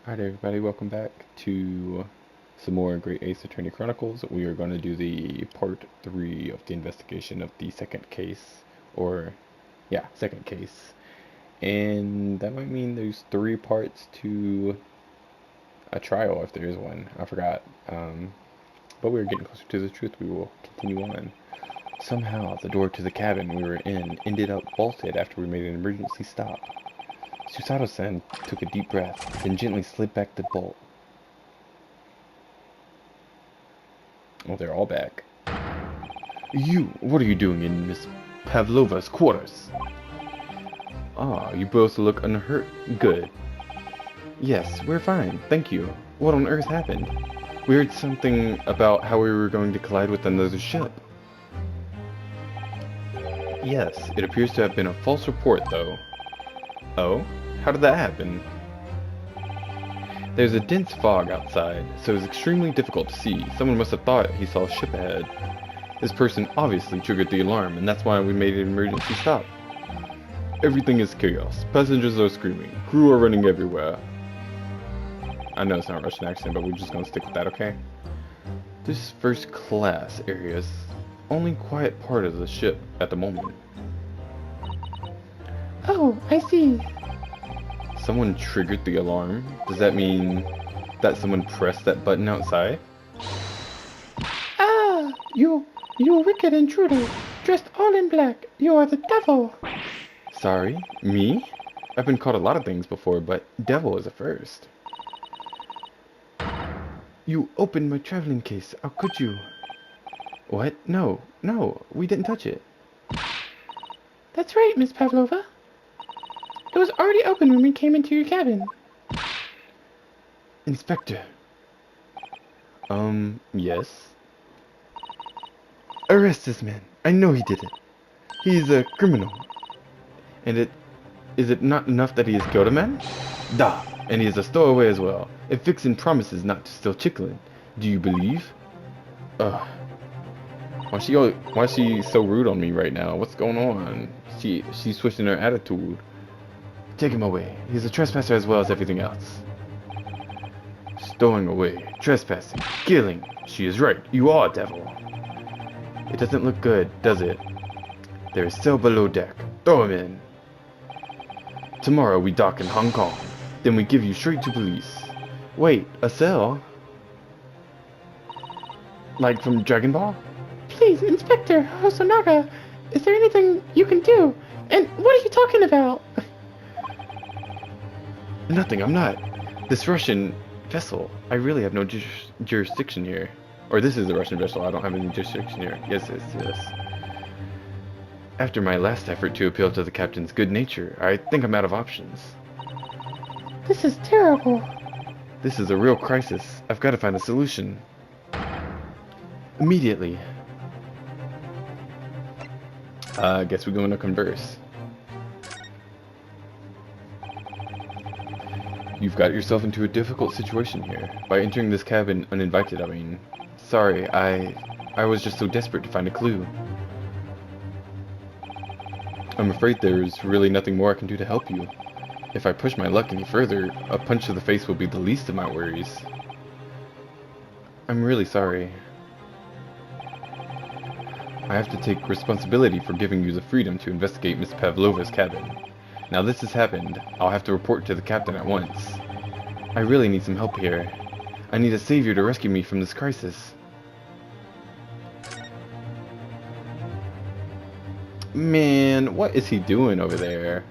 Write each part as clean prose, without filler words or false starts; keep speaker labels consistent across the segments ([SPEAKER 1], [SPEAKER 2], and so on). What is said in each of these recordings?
[SPEAKER 1] Alright everybody, welcome back to some more Great Ace Attorney Chronicles. We are going to do the part 3 of the investigation of the second case, second case. And that might mean there's 3 parts to a trial if there is one. I forgot. But we're getting closer to the truth. We will continue on. Somehow, the door to the cabin we were in ended up bolted after we made an emergency stop. Susato-san took a deep breath, then gently slid back the bolt. Oh, they're all back. What are you doing in Miss Pavlova's quarters? Ah, you both look unhurt. Good. Yes, we're fine, thank you. What on earth happened? We heard something about how we were going to collide with another ship. Yes, it appears to have been a false report, though. Oh? How did that happen? There's a dense fog outside, so it's extremely difficult to see. Someone must have thought he saw a ship ahead. This person obviously triggered the alarm, and that's why we made an emergency stop. Everything is chaos. Passengers are screaming. Crew are running everywhere. I know it's not a Russian accent, but we're just gonna stick with that, okay? This first class area is only quiet part of the ship at the moment.
[SPEAKER 2] Oh, I see.
[SPEAKER 1] Someone triggered the alarm? Does that mean that someone pressed that button outside?
[SPEAKER 2] Ah, you wicked intruder, dressed all in black. You are the devil.
[SPEAKER 1] Sorry? Me? I've been called a lot of things before, but devil is a first. You opened my traveling case. How could you? What? No, we didn't touch it.
[SPEAKER 2] That's right, Miss Pavlova. It was already open when we came into your cabin.
[SPEAKER 1] Inspector. Yes? Arrest this man. I know he did it. He's a criminal. And is it not enough that he has killed a man? Da! And he is a stowaway as well. If Vixen promises not to steal chicken, do you believe? Ugh. Why is she so rude on me right now? What's going on? She's switching her attitude. Take him away. He's a trespasser as well as everything else. Stowing away, trespassing, killing. She is right. You are a devil. It doesn't look good, does it? There is cell below deck. Throw him in. Tomorrow we dock in Hong Kong. Then we give you straight to police. Wait, a cell? Like from Dragon Ball?
[SPEAKER 2] Please, Inspector Hosonaga, is there anything you can do? And what are you talking about?
[SPEAKER 1] Nothing, I'm not. This Russian vessel, I really have no jurisdiction here. Or this is the Russian vessel, I don't have any jurisdiction here. Yes. After my last effort to appeal to the captain's good nature, I think I'm out of options.
[SPEAKER 2] This is terrible.
[SPEAKER 1] This is a real crisis. I've got to find a solution. Immediately. I guess we're going to converse. You've got yourself into a difficult situation here. By entering this cabin uninvited, I mean. Sorry, I was just so desperate to find a clue. I'm afraid there's really nothing more I can do to help you. If I push my luck any further, a punch to the face will be the least of my worries. I'm really sorry. I have to take responsibility for giving you the freedom to investigate Miss Pavlova's cabin. Now this has happened, I'll have to report to the captain at once. I really need some help here. I need a savior to rescue me from this crisis. Man, what is he doing over there?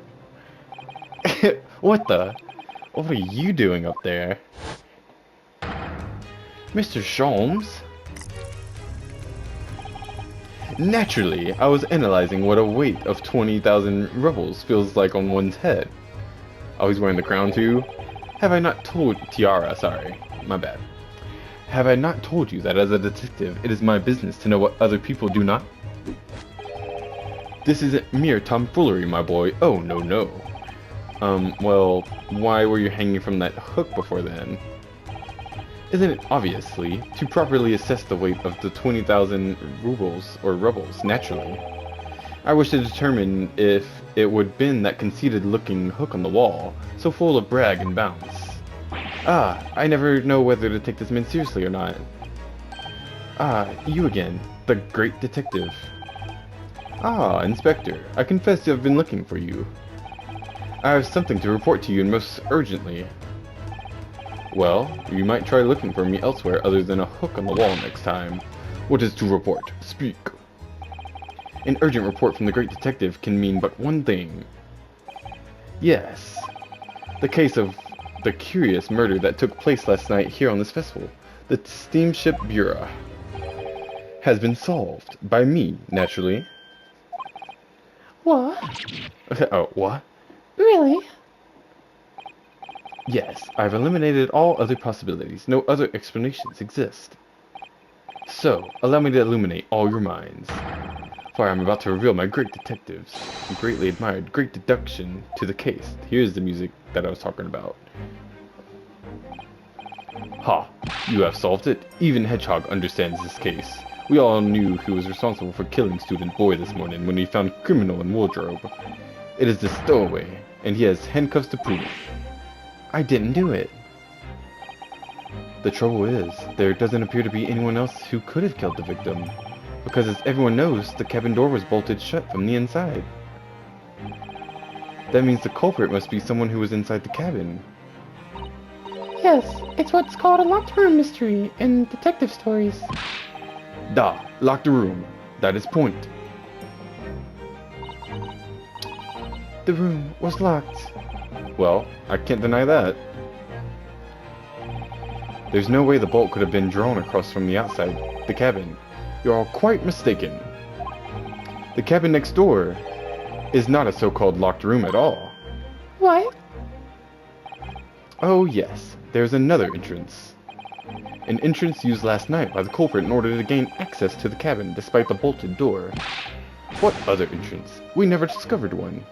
[SPEAKER 1] What are you doing up there? Mr. Sholmes? Naturally, I was analyzing what a weight of 20,000 rubles feels like on one's head. Oh, he's wearing the crown too? Have I not told... Tiara, sorry. My bad. Have I not told you that as a detective, it is my business to know what other people do not? This isn't mere tomfoolery, my boy. Oh, no. Well, why were you hanging from that hook before then? Isn't it obviously to properly assess the weight of the 20,000 rubles, or rubles, naturally? I wish to determine if it would bend that conceited-looking hook on the wall, so full of brag and bounce. Ah, I never know whether to take this man seriously or not. Ah, you again, the great detective. Ah, Inspector, I confess to have been looking for you. I have something to report to you and most urgently. Well, you might try looking for me elsewhere other than a hook on the wall next time. What is to report? Speak. An urgent report from the great detective can mean but one thing. Yes, the case of the curious murder that took place last night here on this vessel, the steamship Bureau, has been solved by me, naturally.
[SPEAKER 2] What?
[SPEAKER 1] Oh, what?
[SPEAKER 2] Really?
[SPEAKER 1] Yes, I've eliminated all other possibilities. No other explanations exist. So, allow me to illuminate all your minds. For I am about to reveal my great detectives' greatly admired great deduction to the case. Here's the music that I was talking about. Ha! You have solved it. Even Hedgehog understands this case. We all knew who was responsible for killing student boy this morning when he found criminal in wardrobe. It is the stowaway, and he has handcuffs to prove it. I didn't do it. The trouble is, there doesn't appear to be anyone else who could have killed the victim. Because as everyone knows, the cabin door was bolted shut from the inside. That means the culprit must be someone who was inside the cabin.
[SPEAKER 2] Yes, it's what's called a locked room mystery in detective stories.
[SPEAKER 1] Da, lock the room. That is point.
[SPEAKER 2] The room was locked.
[SPEAKER 1] Well, I can't deny that. There's no way the bolt could have been drawn across from the outside the cabin. You're all quite mistaken. The cabin next door is not a so-called locked room at all.
[SPEAKER 2] What?
[SPEAKER 1] Oh yes, there's another entrance. An entrance used last night by the culprit in order to gain access to the cabin despite the bolted door. What other entrance? We never discovered one.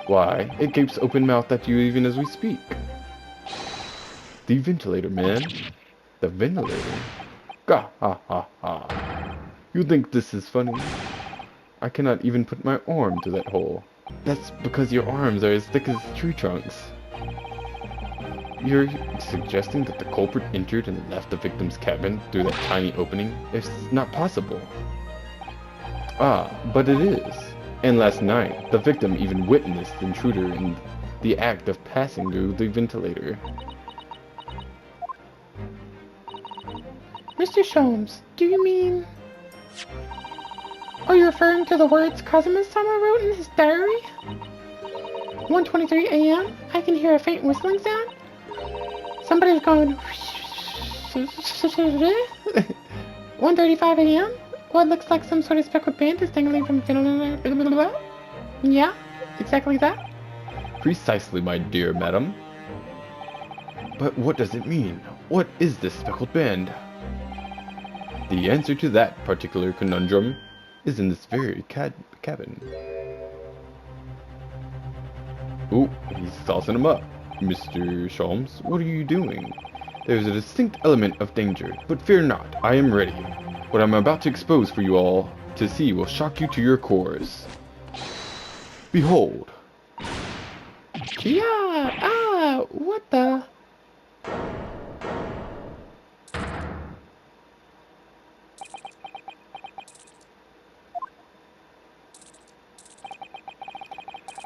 [SPEAKER 1] Why, it gapes open-mouthed at you even as we speak. The ventilator, man. The ventilator. Gah ha ha ha. You think this is funny? I cannot even put my arm to that hole. That's because your arms are as thick as tree trunks. You're suggesting that the culprit entered and left the victim's cabin through that tiny opening? It's not possible. Ah, but it is. And last night, the victim even witnessed the intruder in the act of passing through the ventilator.
[SPEAKER 2] Mr. Sholmes, do you mean... Are you referring to the words Kazuma-sama wrote in his diary? 1:23 a.m. I can hear a faint whistling sound. Somebody's going... 1:35 a.m. What looks like some sort of speckled band is dangling from... Yeah, exactly that.
[SPEAKER 1] Precisely, my dear madam. But what does it mean? What is this speckled band? The answer to that particular conundrum is in this very cabin. Ooh, he's tossing him up. Mr. Sholmes, what are you doing? There's a distinct element of danger, but fear not, I am ready. What I'm about to expose for you all to see will shock you to your cores. Behold.
[SPEAKER 2] Yeah, what the...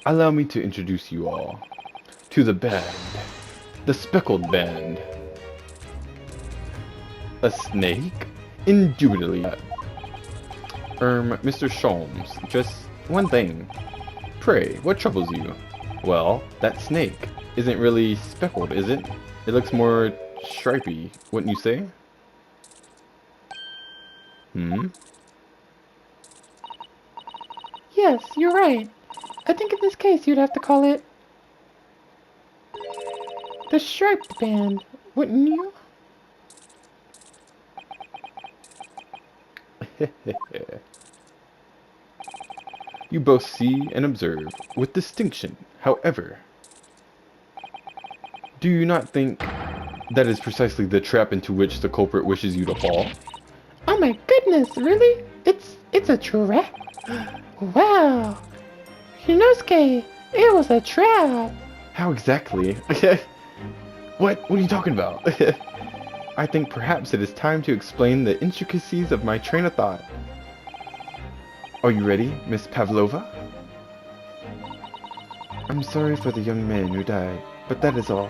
[SPEAKER 1] Allow me to introduce you all to the band. The speckled band. A snake? Indubitably. Mr. Sholmes, just one thing. Pray, what troubles you? Well, that snake isn't really speckled, is it? It looks more stripy, wouldn't you say?
[SPEAKER 2] Yes, you're right. I think in this case you'd have to call it... the striped band, wouldn't you?
[SPEAKER 1] You both see and observe with distinction, however. Do you not think that is precisely the trap into which the culprit wishes you to fall?
[SPEAKER 2] Oh my goodness, really? It's a trap? Wow. Shinosuke, it was a trap.
[SPEAKER 1] How exactly? What? What are you talking about? I think perhaps it is time to explain the intricacies of my train of thought. Are you ready, Miss Pavlova? I'm sorry for the young man who died, but that is all.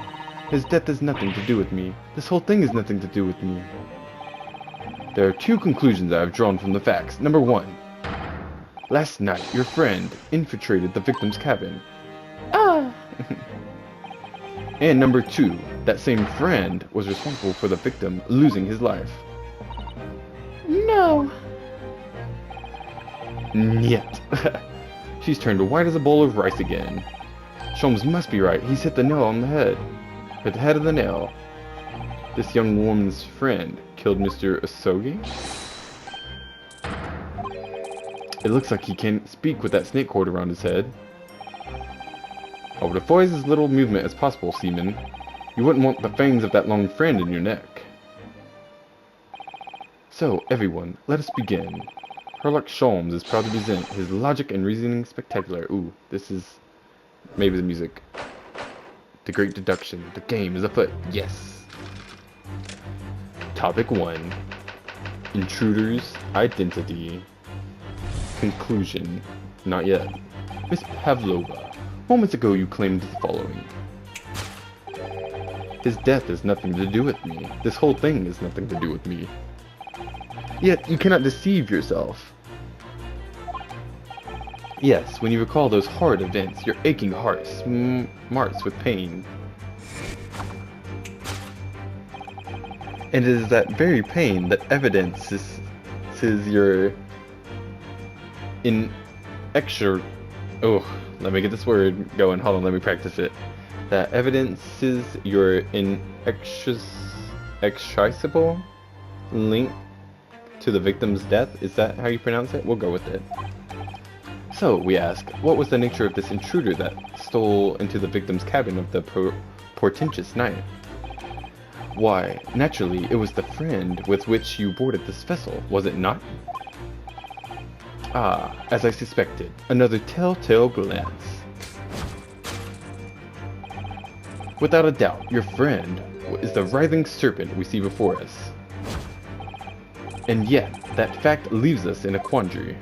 [SPEAKER 1] His death has nothing to do with me. This whole thing has nothing to do with me. There are two conclusions I have drawn from the facts. Number one, last night your friend infiltrated the victim's cabin.
[SPEAKER 2] Ah!
[SPEAKER 1] And number two, that same friend was responsible for the victim losing his life.
[SPEAKER 2] No!
[SPEAKER 1] Niet. She's turned white as a bowl of rice again. Sholmes must be right. He's hit the nail on the head. Hit the head of the nail. This young woman's friend killed Mr. Asogi? It looks like he can't speak with that snake cord around his head. I would avoid as little movement as possible, Seaman. You wouldn't want the fangs of that long friend in your neck. So, everyone, let us begin. Herlock Sholmes is proud to present his logic and reasoning spectacular. Ooh, this is maybe the music. The great deduction. The game is afoot. Yes. Topic 1. Intruder's identity. Conclusion. Not yet. Miss Pavlova, moments ago you claimed the following. His death has nothing to do with me. This whole thing has nothing to do with me. Yet you cannot deceive yourself. Yes, when you recall those horrid events, your aching heart smarts with pain. And it is that very pain that evidences your oh, let me get this word going. Hold on, let me practice it. That evidences your inextricable link to the victim's death. Is that how you pronounce it? We'll go with it. So, we ask, what was the nature of this intruder that stole into the victim's cabin of the portentous night? Why, naturally, it was the friend with which you boarded this vessel, was it not? Ah, as I suspected, another telltale glance. Without a doubt, your friend is the writhing serpent we see before us. And yet, that fact leaves us in a quandary.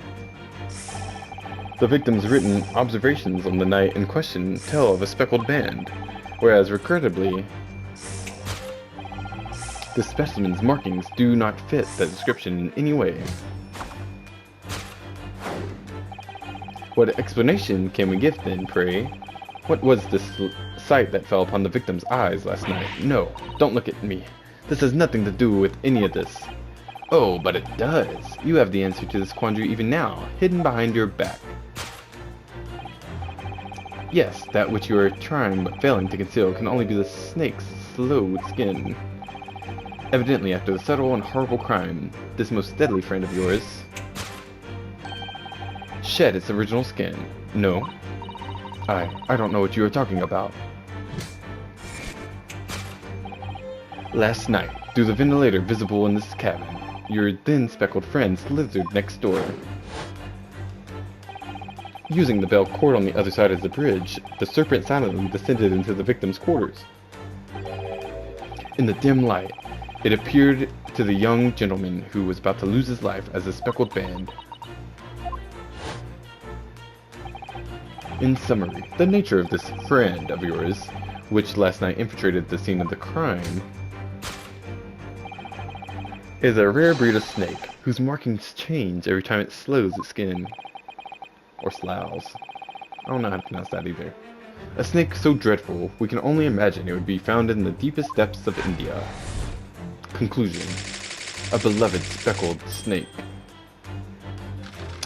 [SPEAKER 1] The victim's written observations on the night in question tell of a speckled band, whereas regrettably, the specimen's markings do not fit the description in any way. What explanation can we give then, pray? What was this sight that fell upon the victim's eyes last night? No, don't look at me. This has nothing to do with any of this. Oh, but it does. You have the answer to this quandary even now, hidden behind your back. Yes, that which you are trying but failing to conceal can only be the snake's slow skin. Evidently, after the subtle and horrible crime, this most deadly friend of yours shed its original skin. No. I don't know what you are talking about. Last night, through the ventilator visible in this cabin, your then speckled friend slithered next door. Using the bell cord on the other side of the bridge, the serpent silently descended into the victim's quarters. In the dim light, it appeared to the young gentleman who was about to lose his life as a speckled band. In summary, the nature of this friend of yours, which last night infiltrated the scene of the crime, is a rare breed of snake whose markings change every time it slows its skin. Or sloughs. I don't know how to pronounce that either. A snake so dreadful, we can only imagine it would be found in the deepest depths of India. Conclusion. A beloved speckled snake.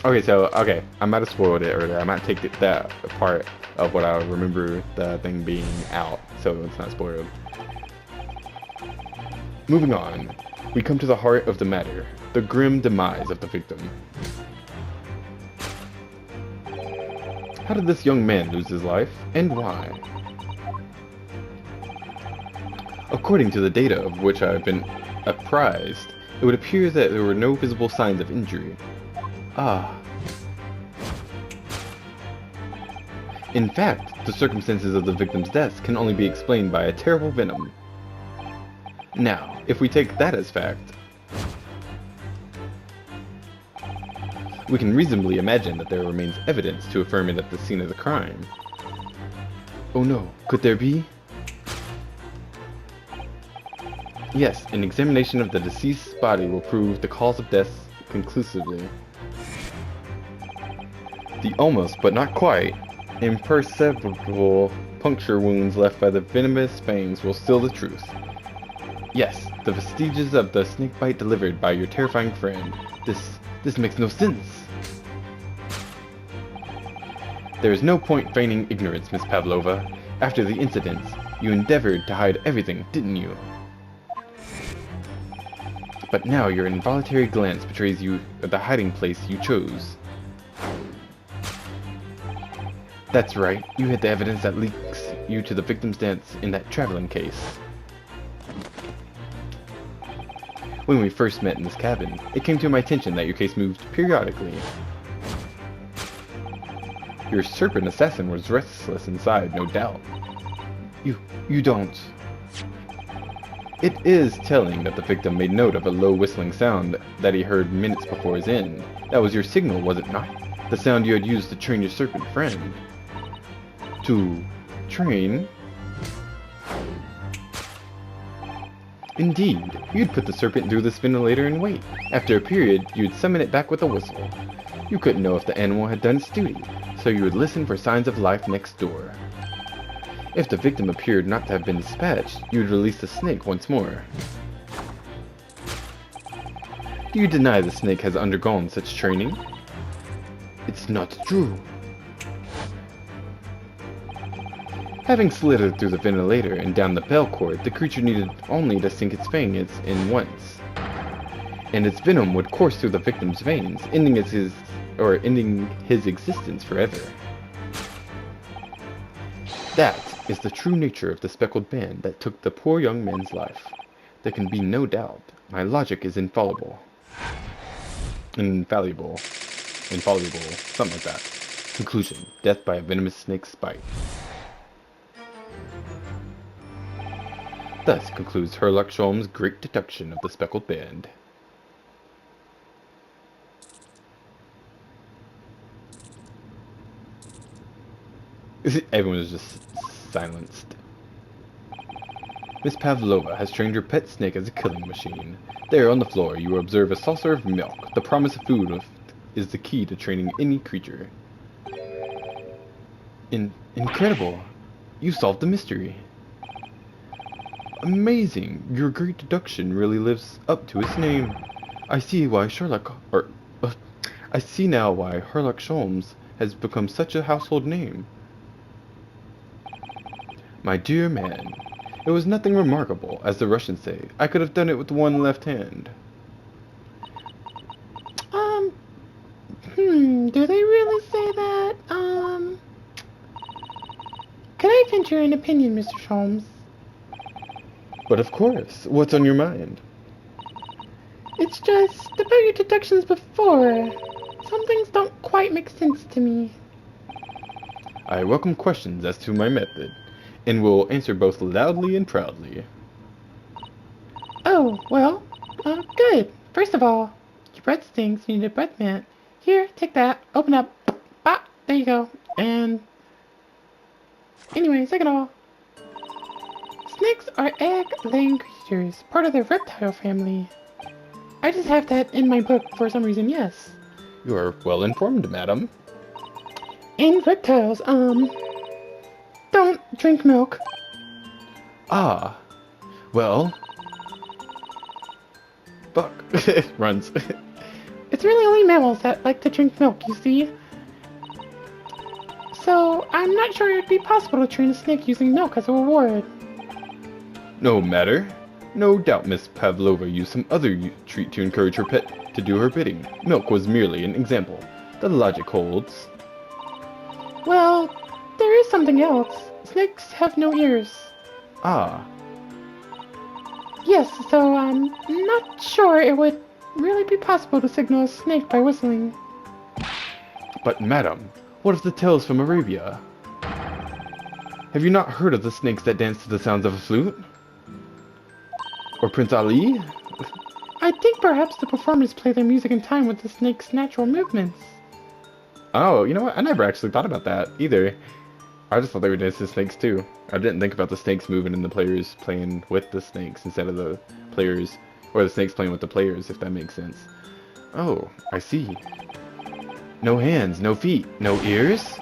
[SPEAKER 1] Okay, I might have spoiled it earlier. I might take that part of what I remember the thing being out, so it's not spoiled. Moving on, we come to the heart of the matter, the grim demise of the victim. How did this young man lose his life, and why? According to the data of which I have been apprised, it would appear that there were no visible signs of injury. Ah. In fact, the circumstances of the victim's death can only be explained by a terrible venom, Now, if we take that as fact, we can reasonably imagine that there remains evidence to affirm it at the scene of the crime. Oh no, could there be? Yes, an examination of the deceased's body will prove the cause of death conclusively. The almost, but not quite, imperceptible puncture wounds left by the venomous fangs will seal the truth. Yes, the vestiges of the snake bite delivered by your terrifying friend. This makes no sense. There is no point feigning ignorance, Miss Pavlova. After the incidents, you endeavored to hide everything, didn't you? But now your involuntary glance betrays you the hiding place you chose. That's right, you hid the evidence that links you to the victim's dance in that traveling case. When we first met in this cabin, it came to my attention that your case moved periodically. Your serpent assassin was restless inside, no doubt. You don't. It is telling that the victim made note of a low whistling sound that he heard minutes before his end. That was your signal, was it not? The sound you had used to train your serpent friend. To train? Indeed, you'd put the serpent through this ventilator and wait. After a period, you'd summon it back with a whistle. You couldn't know if the animal had done its duty, so you would listen for signs of life next door. If the victim appeared not to have been dispatched, you would release the snake once more. Do you deny the snake has undergone such training? It's not true. Having slithered through the ventilator and down the bell cord, the creature needed only to sink its fangs in once. And its venom would course through the victim's veins, ending his existence forever. That is the true nature of the speckled band that took the poor young man's life. There can be no doubt. My logic is infallible. Infallible, something like that. Conclusion: death by a venomous snake's bite. Thus concludes Sherlock Holmes' great deduction of the speckled band. Everyone is just silenced. Miss Pavlova has trained her pet snake as a killing machine. There on the floor you observe a saucer of milk. The promise of food is the key to training any creature. Incredible! You solved the mystery. Amazing! Your great deduction really lives up to its name. I see now why Sherlock Holmes has become such a household name. My dear man, it was nothing remarkable, as the Russians say. I could have done it with one left hand.
[SPEAKER 2] Do they really say that? Could I venture an opinion, Mr. Holmes?
[SPEAKER 1] But of course, what's on your mind?
[SPEAKER 2] It's just about your deductions before. Some things don't quite make sense to me.
[SPEAKER 1] I welcome questions as to my method, and will answer both loudly and proudly.
[SPEAKER 2] Oh, well, good. First of all, your breath stinks. You need a breath mint. Here, take that. Open up. Ah, there you go. And anyway, second of all, snakes are egg-laying creatures, part of the reptile family. I just have that in my book for some reason, yes.
[SPEAKER 1] You are well informed, madam.
[SPEAKER 2] And reptiles, don't drink milk.
[SPEAKER 1] Ah, well, fuck, runs.
[SPEAKER 2] It's really only mammals that like to drink milk, you see. So, I'm not sure it would be possible to train a snake using milk as a reward.
[SPEAKER 1] No matter. No doubt Miss Pavlova used some other treat to encourage her pet to do her bidding. Milk was merely an example. The logic holds.
[SPEAKER 2] Well, there is something else. Snakes have no ears.
[SPEAKER 1] Ah.
[SPEAKER 2] Yes, so I'm not sure it would really be possible to signal a snake by whistling.
[SPEAKER 1] But madam, what of the tales from Arabia? Have you not heard of the snakes that dance to the sounds of a flute? Or Prince Ali?
[SPEAKER 2] I think perhaps the performers play their music in time with the snake's natural movements.
[SPEAKER 1] Oh, you know what? I never actually thought about that either. I just thought they were dancing snakes too. I didn't think about the snakes moving and the players playing with the snakes instead of the players, or the snakes playing with the players, if that makes sense. Oh, I see. No hands, no feet, no ears?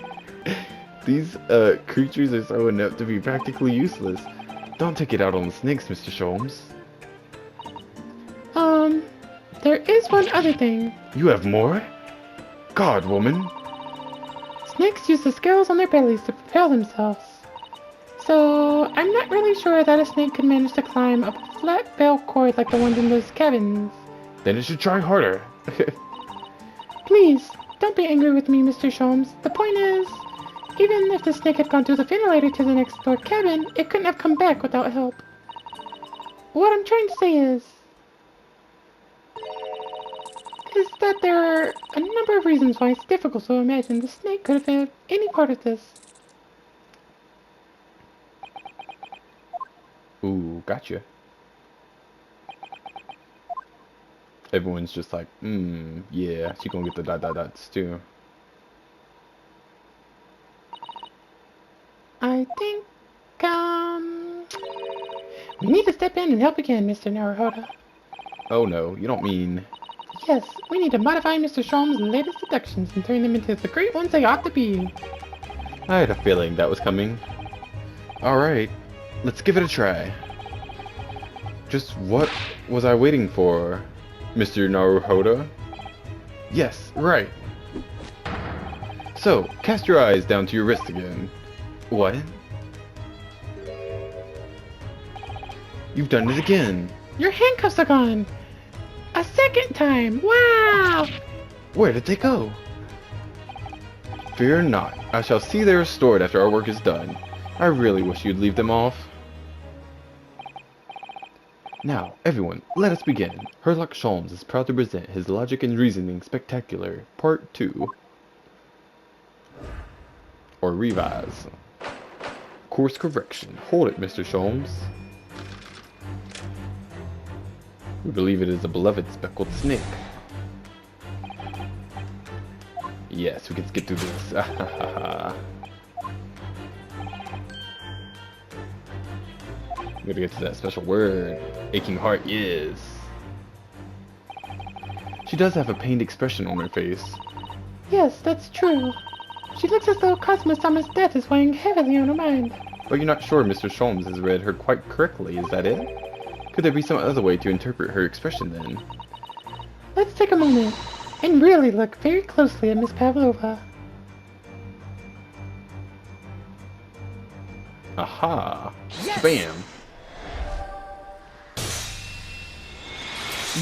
[SPEAKER 1] These creatures are so inept to be practically useless. Don't take it out on the snakes, Mr. Sholmes.
[SPEAKER 2] There is one other thing.
[SPEAKER 1] You have more? God, woman.
[SPEAKER 2] Snakes use the scales on their bellies to propel themselves. So, I'm not really sure that a snake could manage to climb up a flat bell cord like the ones in those cabins.
[SPEAKER 1] Then it should try harder.
[SPEAKER 2] Please, don't be angry with me, Mr. Sholmes. The point is, even if the snake had gone through the ventilator to the next door cabin, it couldn't have come back without help. What I'm trying to say is that there are a number of reasons why it's difficult to imagine the snake could have had any part of this.
[SPEAKER 1] Ooh, gotcha. Everyone's just like, yeah, she gonna get the dots too.
[SPEAKER 2] I think, we need to step in and help again, Mr. Naruhodo.
[SPEAKER 1] Oh no, you don't mean...
[SPEAKER 2] Yes, we need to modify Mr. Sholmes' latest deductions and turn them into the great ones they ought to be.
[SPEAKER 1] I had a feeling that was coming. Alright, let's give it a try. Just what was I waiting for, Mr. Naruhodo? Yes, right. So, cast your eyes down to your wrist again. What? You've done it again.
[SPEAKER 2] Your handcuffs are gone. A second time! Wow!
[SPEAKER 1] Where did they go? Fear not. I shall see they are restored after our work is done. I really wish you'd leave them off. Now, everyone, let us begin. Herlock Sholmes is proud to present his Logic and Reasoning Spectacular, Part 2. Or Revise. Course correction. Hold it, Mr. Sholmes. We believe it is a beloved speckled snake. Yes, we can skip through this. We gotta get to that special word. Aching heart, yes. She does have a pained expression on her face.
[SPEAKER 2] Yes, that's true. She looks as though Kazuma-sama's death is weighing heavily on her mind.
[SPEAKER 1] But you're not sure Mr. Sholmes has read her quite correctly, is that it? Could there be some other way to interpret her expression then?
[SPEAKER 2] Let's take a moment and really look very closely at Miss Pavlova.
[SPEAKER 1] Aha! Yes! Bam!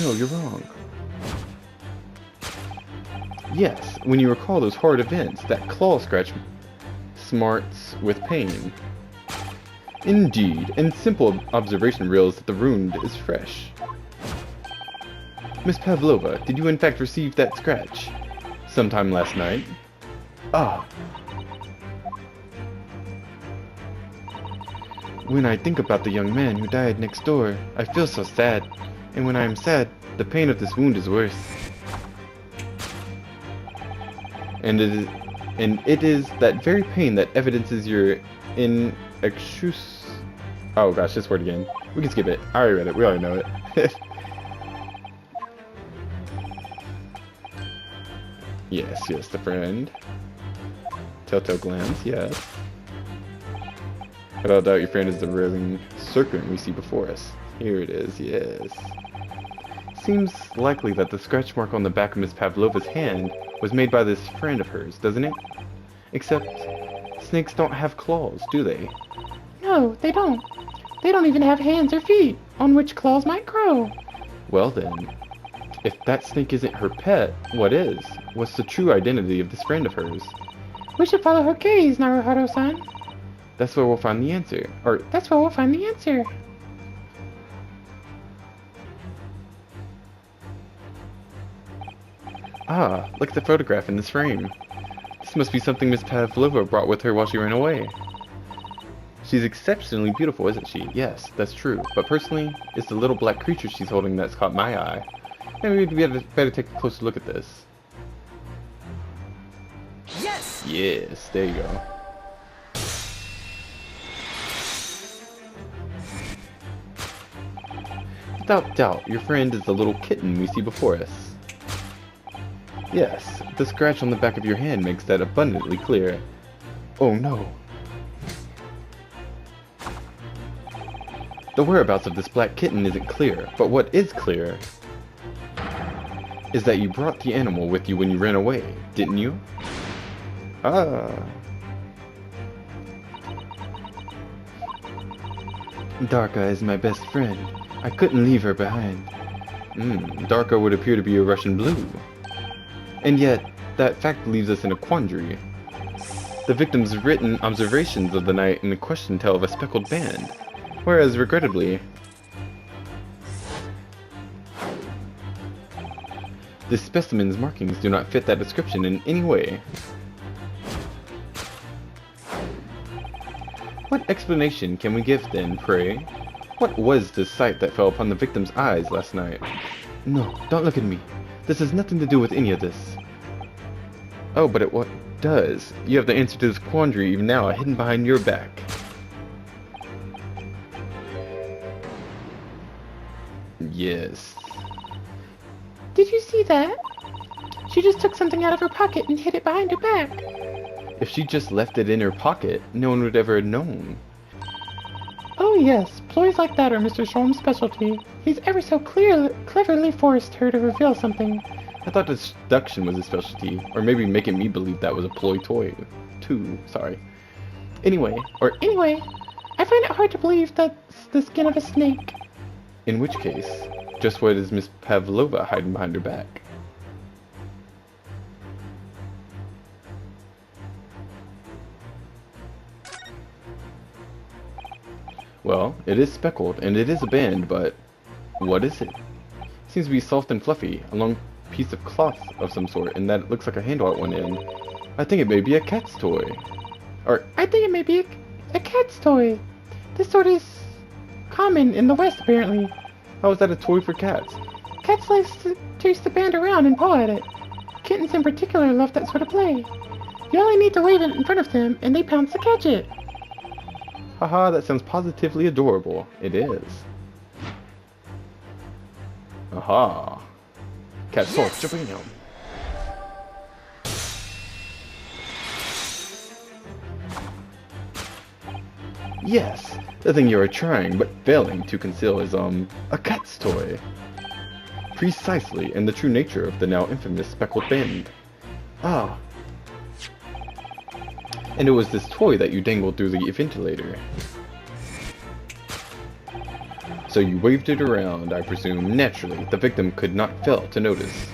[SPEAKER 1] No, you're wrong. Yes, when you recall those horrid events, that claw scratch smarts with pain. Indeed, and simple observation reveals that the wound is fresh. Miss Pavlova, did you in fact receive that scratch? Sometime last night? Ah. When I think about the young man who died next door, I feel so sad. And when I am sad, the pain of this wound is worse. And it is that very pain that evidences your oh gosh, this word again. We can skip it. I already read it. We already know it. Yes, the friend. Telltale glance, yes. But I doubt your friend is the roving serpent we see before us. Here it is, yes. Seems likely that the scratch mark on the back of Miss Pavlova's hand was made by this friend of hers, doesn't it? Except, snakes don't have claws, do they?
[SPEAKER 2] No, they don't. They don't even have hands or feet, on which claws might grow.
[SPEAKER 1] Well then, if that snake isn't her pet, what is? What's the true identity of this friend of hers?
[SPEAKER 2] We should follow her gaze, Naruhodo-san.
[SPEAKER 1] That's where we'll find the answer.
[SPEAKER 2] That's where we'll find the answer.
[SPEAKER 1] Ah, look at the photograph in this frame. This must be something Miss Pavlova brought with her while she ran away. She's exceptionally beautiful, isn't she? Yes, that's true. But personally, it's the little black creature she's holding that's caught my eye. Maybe we'd better take a closer look at this.
[SPEAKER 3] Yes!
[SPEAKER 1] Yes, there you go. Without doubt, your friend is the little kitten we see before us. Yes, the scratch on the back of your hand makes that abundantly clear. Oh no. The whereabouts of this black kitten isn't clear, but what is clear is that you brought the animal with you when you ran away, didn't you? Ah. Darka is my best friend. I couldn't leave her behind. Darka would appear to be a Russian blue. And yet, that fact leaves us in a quandary. The victim's written observations of the night in question tell of a speckled band, whereas, regrettably, this specimen's markings do not fit that description in any way. What explanation can we give then, pray? What was this sight that fell upon the victim's eyes last night? No, don't look at me. This has nothing to do with any of this. Oh, but it what does? You have the answer to this quandary even now, hidden behind your back. Yes.
[SPEAKER 2] Did you see that? She just took something out of her pocket and hid it behind her back.
[SPEAKER 1] If she just left it in her pocket, no one would ever have known.
[SPEAKER 2] Oh yes, ploys like that are Mr. Sholm's specialty. He's ever so cleverly forced her to reveal something.
[SPEAKER 1] I thought seduction was his specialty, or maybe making me believe that was a ploy toy, too. Sorry. Anyway,
[SPEAKER 2] I find it hard to believe that's the skin of a snake.
[SPEAKER 1] in which case, just what is Miss Pavlova hiding behind her back? Well, it is speckled, and it is a band, but what is it? It seems to be soft and fluffy, a long piece of cloth of some sort, and that looks like a handle at one end. I think it may be a cat's toy. Or,
[SPEAKER 2] I think it may be a cat's toy. This sort is common in the West, apparently.
[SPEAKER 1] how is that a toy for cats?
[SPEAKER 2] Cats like to chase the band around and paw at it. Kittens in particular love that sort of play. You only need to wave it in front of them, and they pounce to catch it.
[SPEAKER 1] Haha, that sounds positively adorable. It is. Aha. Cat sword, jumping down. Yes, the thing you are trying but failing to conceal is, a cat's toy. Precisely, and the true nature of the now infamous speckled band. Ah. And it was this toy that you dangled through the ventilator. So you waved it around, I presume. Naturally, the victim could not fail to notice.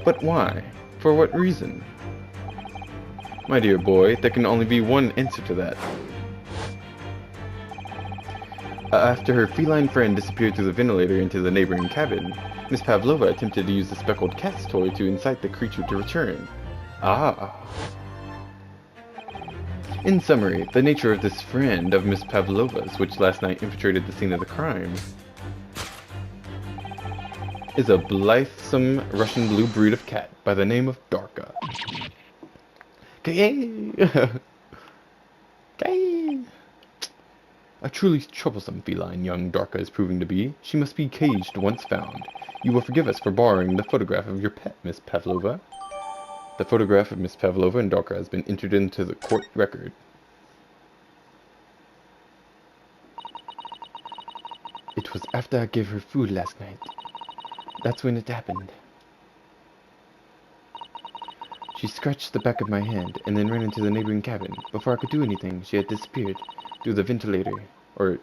[SPEAKER 1] But why? For what reason? My dear boy, there can only be one answer to that. After her feline friend disappeared through the ventilator into the neighboring cabin, Miss Pavlova attempted to use the speckled cat's toy to incite the creature to return. Ah. In summary, the nature of this friend of Miss Pavlova's, which last night infiltrated the scene of the crime, is a blithesome Russian blue breed of cat by the name of Darka. Yay! Yay! A truly troublesome feline young Darka is proving to be. She must be caged once found. You will forgive us for borrowing the photograph of your pet, Miss Pavlova. The photograph of Miss Pavlova and Darka has been entered into the court record. It was after I gave her food last night. That's when it happened. She scratched the back of my hand and then ran into the neighboring cabin. Before I could do anything, she had disappeared through the ventilator. Or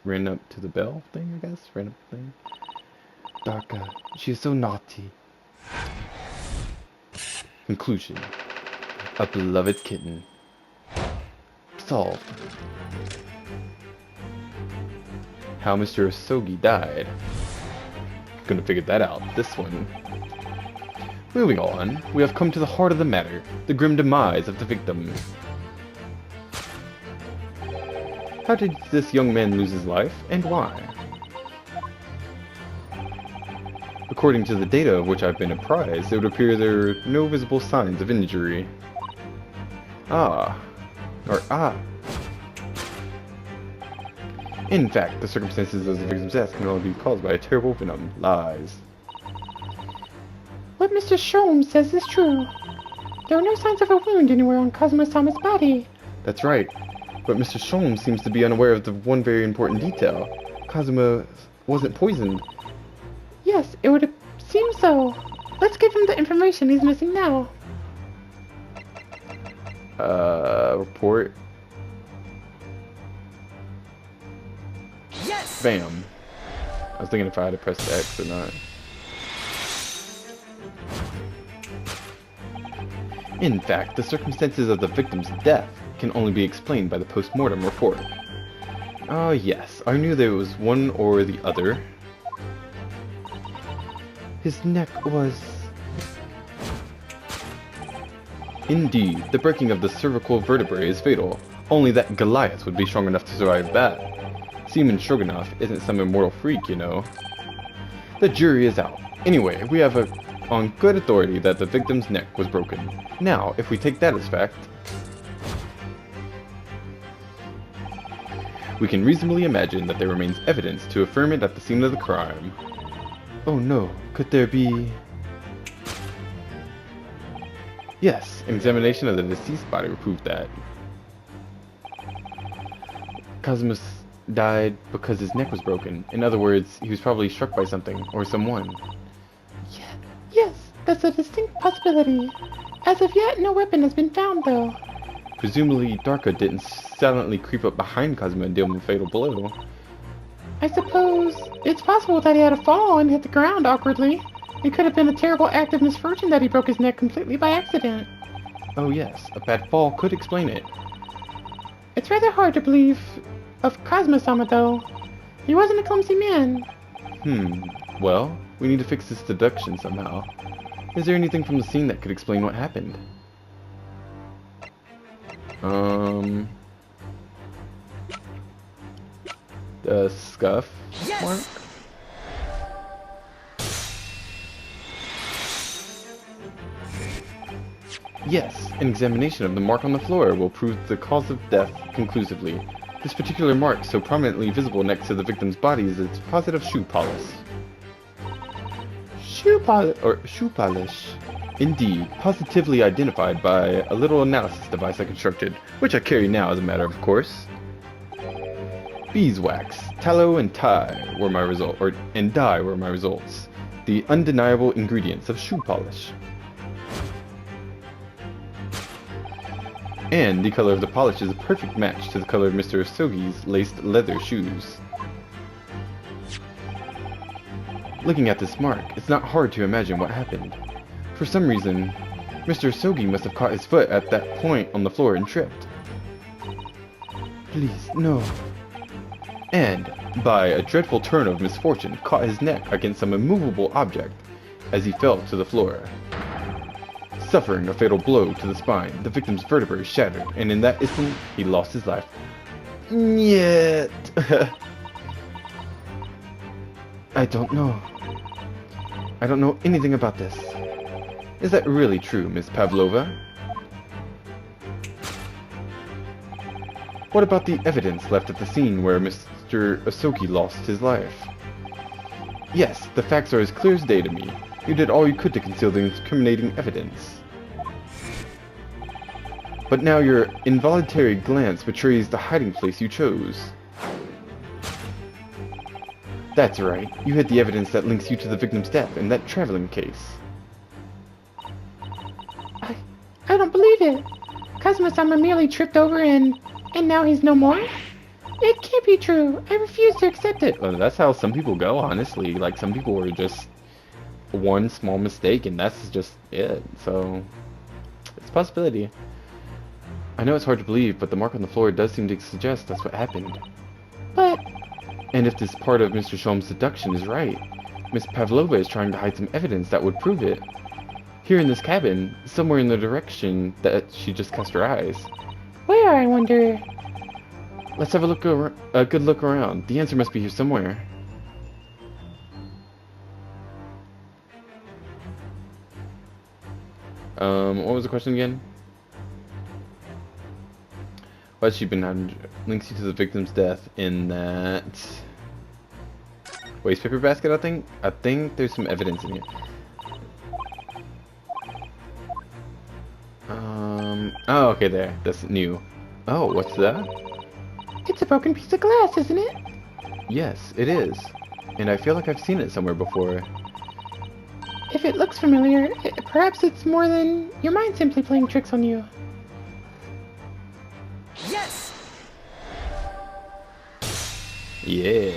[SPEAKER 1] ran up to the bell thing, I guess? Ran up the thing. Darka, she is so naughty. Conclusion. A beloved kitten. Solved. How Mr. Osogi died. Gonna figure that out. This one. Moving on, we have come to the heart of the matter. The grim demise of the victim. How did this young man lose his life, and why? According to the data of which I've been apprised, it would appear there are no visible signs of injury. In fact, the circumstances of the victim's death can only be caused by a terrible venom. Lies.
[SPEAKER 2] What Mr. Sholmes says is true. There are no signs of a wound anywhere on Kazuma-sama's body.
[SPEAKER 1] That's right. But Mr. Sholmes seems to be unaware of the one very important detail. Kazuma wasn't poisoned.
[SPEAKER 2] Yes, it would seem so. Let's give him the information he's missing now.
[SPEAKER 1] Report.
[SPEAKER 3] Yes!
[SPEAKER 1] Bam. I was thinking if I had to press the X or not. In fact, the circumstances of the victim's death can only be explained by the post-mortem report. Ah, yes, I knew there was one or the other. His neck was... Indeed, the breaking of the cervical vertebrae is fatal. Only that Goliath would be strong enough to survive that. Seaman Stroganoff isn't some immortal freak, you know. The jury is out. Anyway, we have on good authority that the victim's neck was broken. Now, if we take that as fact, we can reasonably imagine that there remains evidence to affirm it at the scene of the crime. Oh no, could there be... Yes, an examination of the deceased body will prove that. Cosmos died because his neck was broken. In other words, he was probably struck by something or someone.
[SPEAKER 2] Yes, that's a distinct possibility. As of yet, no weapon has been found, though.
[SPEAKER 1] Presumably, Darka didn't silently creep up behind Kazuma and deal him a fatal blow.
[SPEAKER 2] I suppose it's possible that he had a fall and hit the ground awkwardly. It could have been a terrible act of misfortune that he broke his neck completely by accident.
[SPEAKER 1] Oh yes, a bad fall could explain it.
[SPEAKER 2] It's rather hard to believe of Kazuma-sama, though. He wasn't a clumsy man.
[SPEAKER 1] Well, we need to fix this deduction somehow. Is there anything from the scene that could explain what happened? The scuff mark? Yes, an examination of the mark on the floor will prove the cause of death conclusively. This particular mark, so prominently visible next to the victim's body, is its positive shoe polish. Shoe polish? Indeed, positively identified by a little analysis device I constructed, which I carry now as a matter of course. Beeswax, tallow, and dye were my results. The undeniable ingredients of shoe polish. And the color of the polish is a perfect match to the color of Mr. Asogi's laced leather shoes. Looking at this mark, it's not hard to imagine what happened. For some reason, Mr. Asogi must have caught his foot at that point on the floor and tripped. Please, no. And, by a dreadful turn of misfortune, caught his neck against some immovable object as he fell to the floor. Suffering a fatal blow to the spine, the victim's vertebrae shattered, and in that instant, he lost his life. Yet. I don't know. I don't know anything about this. Is that really true, Miss Pavlova? What about the evidence left at the scene where Mr. Asogi lost his life? Yes, the facts are as clear as day to me. You did all you could to conceal the incriminating evidence. But now your involuntary glance betrays the hiding place you chose. That's right, you hid the evidence that links you to the victim's death in that traveling case.
[SPEAKER 2] I don't believe it. Kazuma-sama merely tripped over and now he's no more? It can't be true. I refuse to accept it.
[SPEAKER 1] Well, that's how some people go, honestly. Like, some people are just one small mistake and that's just it. So, it's a possibility. I know it's hard to believe, but the mark on the floor does seem to suggest that's what happened.
[SPEAKER 2] But...
[SPEAKER 1] And if this part of Mr. Sholmes' deduction is right, Miss Pavlova is trying to hide some evidence that would prove it. Here in this cabin, somewhere in the direction that she just cast her eyes.
[SPEAKER 2] Where, I wonder?
[SPEAKER 1] Let's have a good look around. The answer must be here somewhere. What was the question again? Why's she been on? Links you to the victim's death in that waste paper basket, I think? I think there's some evidence in here. Oh, okay, there. That's new. Oh, what's that?
[SPEAKER 2] It's a broken piece of glass, isn't it?
[SPEAKER 1] Yes, it is. And I feel like I've seen it somewhere before.
[SPEAKER 2] If it looks familiar, perhaps it's more than your mind simply playing tricks on you.
[SPEAKER 3] Yes!
[SPEAKER 1] Yeah.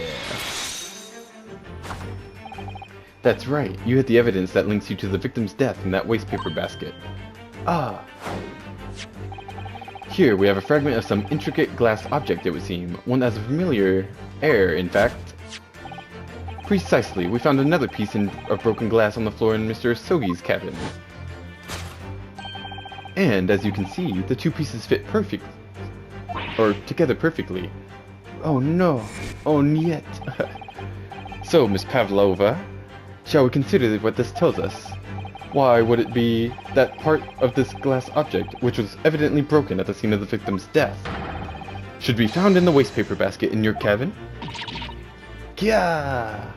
[SPEAKER 1] That's right. You had the evidence that links you to the victim's death in that waste paper basket. Ah. Here we have a fragment of some intricate glass object, it would seem. One as familiar air, in fact. Precisely. We found another piece of broken glass on the floor in Mr. Sogi's cabin. And as you can see, the two pieces fit together perfectly. Oh no. Oh niet. So, Miss Pavlova, shall we consider what this tells us? Why would it be that part of this glass object, which was evidently broken at the scene of the victim's death, should be found in the waste paper basket in your cabin? Kya!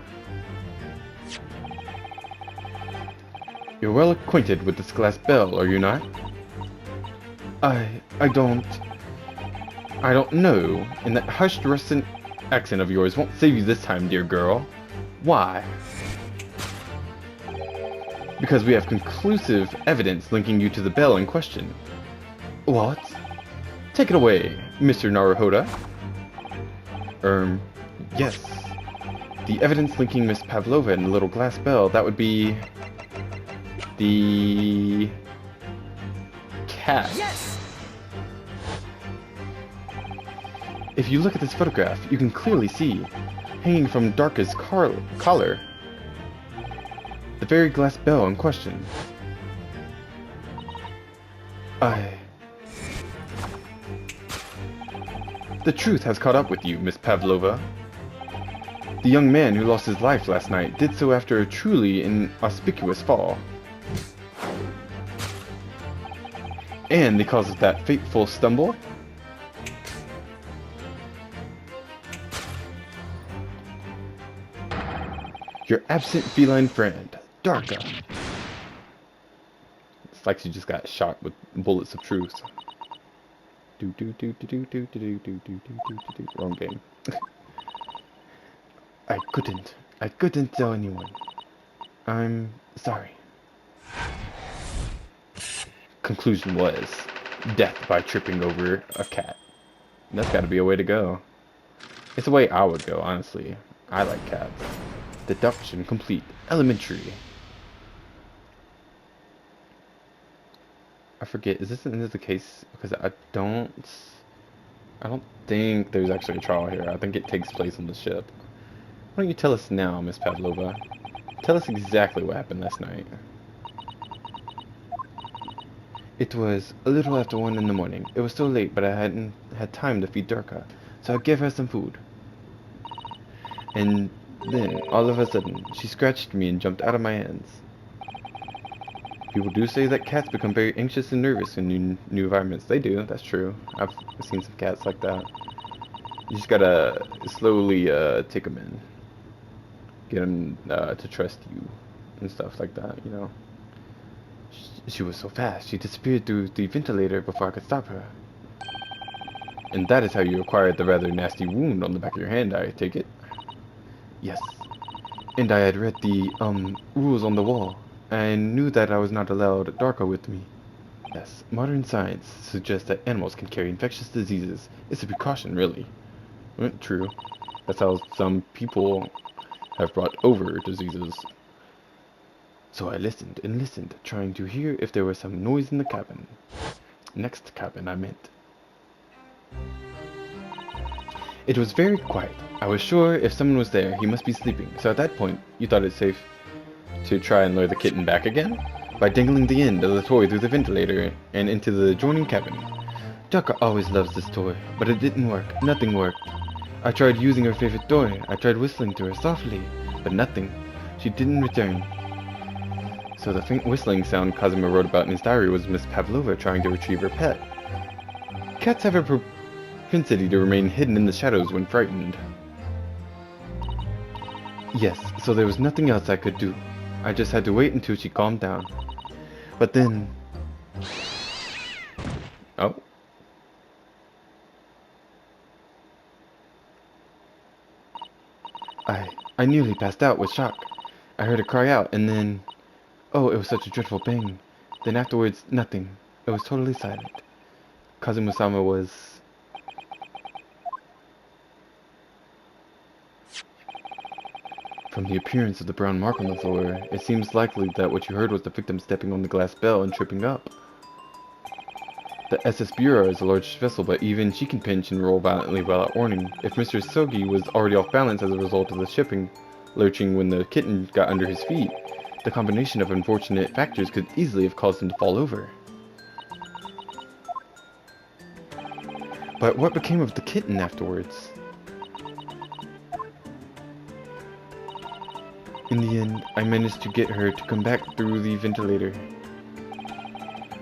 [SPEAKER 1] You're well acquainted with this glass bell, are you not? I don't know, and that hushed rustic accent of yours won't save you this time, dear girl. Why? Because we have conclusive evidence linking you to the bell in question. What? Take it away, Mr. Naruhoda. Yes. The evidence linking Miss Pavlova and the little glass bell, that would be the cat.
[SPEAKER 3] Yes!
[SPEAKER 1] If you look at this photograph, you can clearly see, hanging from Darka's collar, the very glass bell in question. The truth has caught up with you, Miss Pavlova. The young man who lost his life last night did so after a truly inauspicious fall. And the cause of that fateful stumble? Your absent feline friend, Darka. It's like she just got shot with bullets of truth. Wrong game. I couldn't tell anyone. I'm sorry. Conclusion was death by tripping over a cat. That's gotta be a way to go. It's the way I would go, honestly. I like cats. Deduction complete. Elementary. I forget, is this the case? Because I don't think there's actually a trial here. I think it takes place on the ship. Why don't you tell us now, Miss Pavlova? Tell us exactly what happened last night. It was a little after 1 in the morning. It was still late, but I hadn't had time to feed Darka, so I gave her some food. And then, all of a sudden, she scratched me and jumped out of my hands. People do say that cats become very anxious and nervous in new environments. They do, that's true. I've seen some cats like that. You just gotta slowly take them in. Get them to trust you and stuff like that, you know. She was so fast, she disappeared through the ventilator before I could stop her. And that is how you acquired the rather nasty wound on the back of your hand, I take it? Yes. And I had read the, rules on the wall. I knew that I was not allowed Darka with me. Yes, modern science suggests that animals can carry infectious diseases. It's a precaution, really. True. That's how some people have brought over diseases. So I listened and listened, trying to hear if there was some noise in the cabin. Next cabin, I meant. It was very quiet. I was sure if someone was there, he must be sleeping. So at that point, you thought it safe to try and lure the kitten back again? By dangling the end of the toy through the ventilator and into the adjoining cabin. Jaka always loves this toy, but it didn't work. Nothing worked. I tried using her favorite toy. I tried whistling to her softly, but nothing. She didn't return. So the faint whistling sound Kazuma wrote about in his diary was Miss Pavlova trying to retrieve her pet. Cats have a propensity to remain hidden in the shadows when frightened. Yes, so there was nothing else I could do. I just had to wait until she calmed down. But then... Oh. I nearly passed out with shock. I heard her cry out, and then... Oh, it was such a dreadful bang. Then afterwards, nothing. It was totally silent. Kazuma-sama was... From the appearance of the brown mark on the floor, it seems likely that what you heard was the victim stepping on the glass bell and tripping up. The SS Bureau is a large vessel, but even she can pinch and roll violently without warning. If Mr. Sogi was already off balance as a result of the shipping, lurching when the kitten got under his feet, the combination of unfortunate factors could easily have caused him to fall over. But what became of the kitten afterwards? In the end, I managed to get her to come back through the ventilator.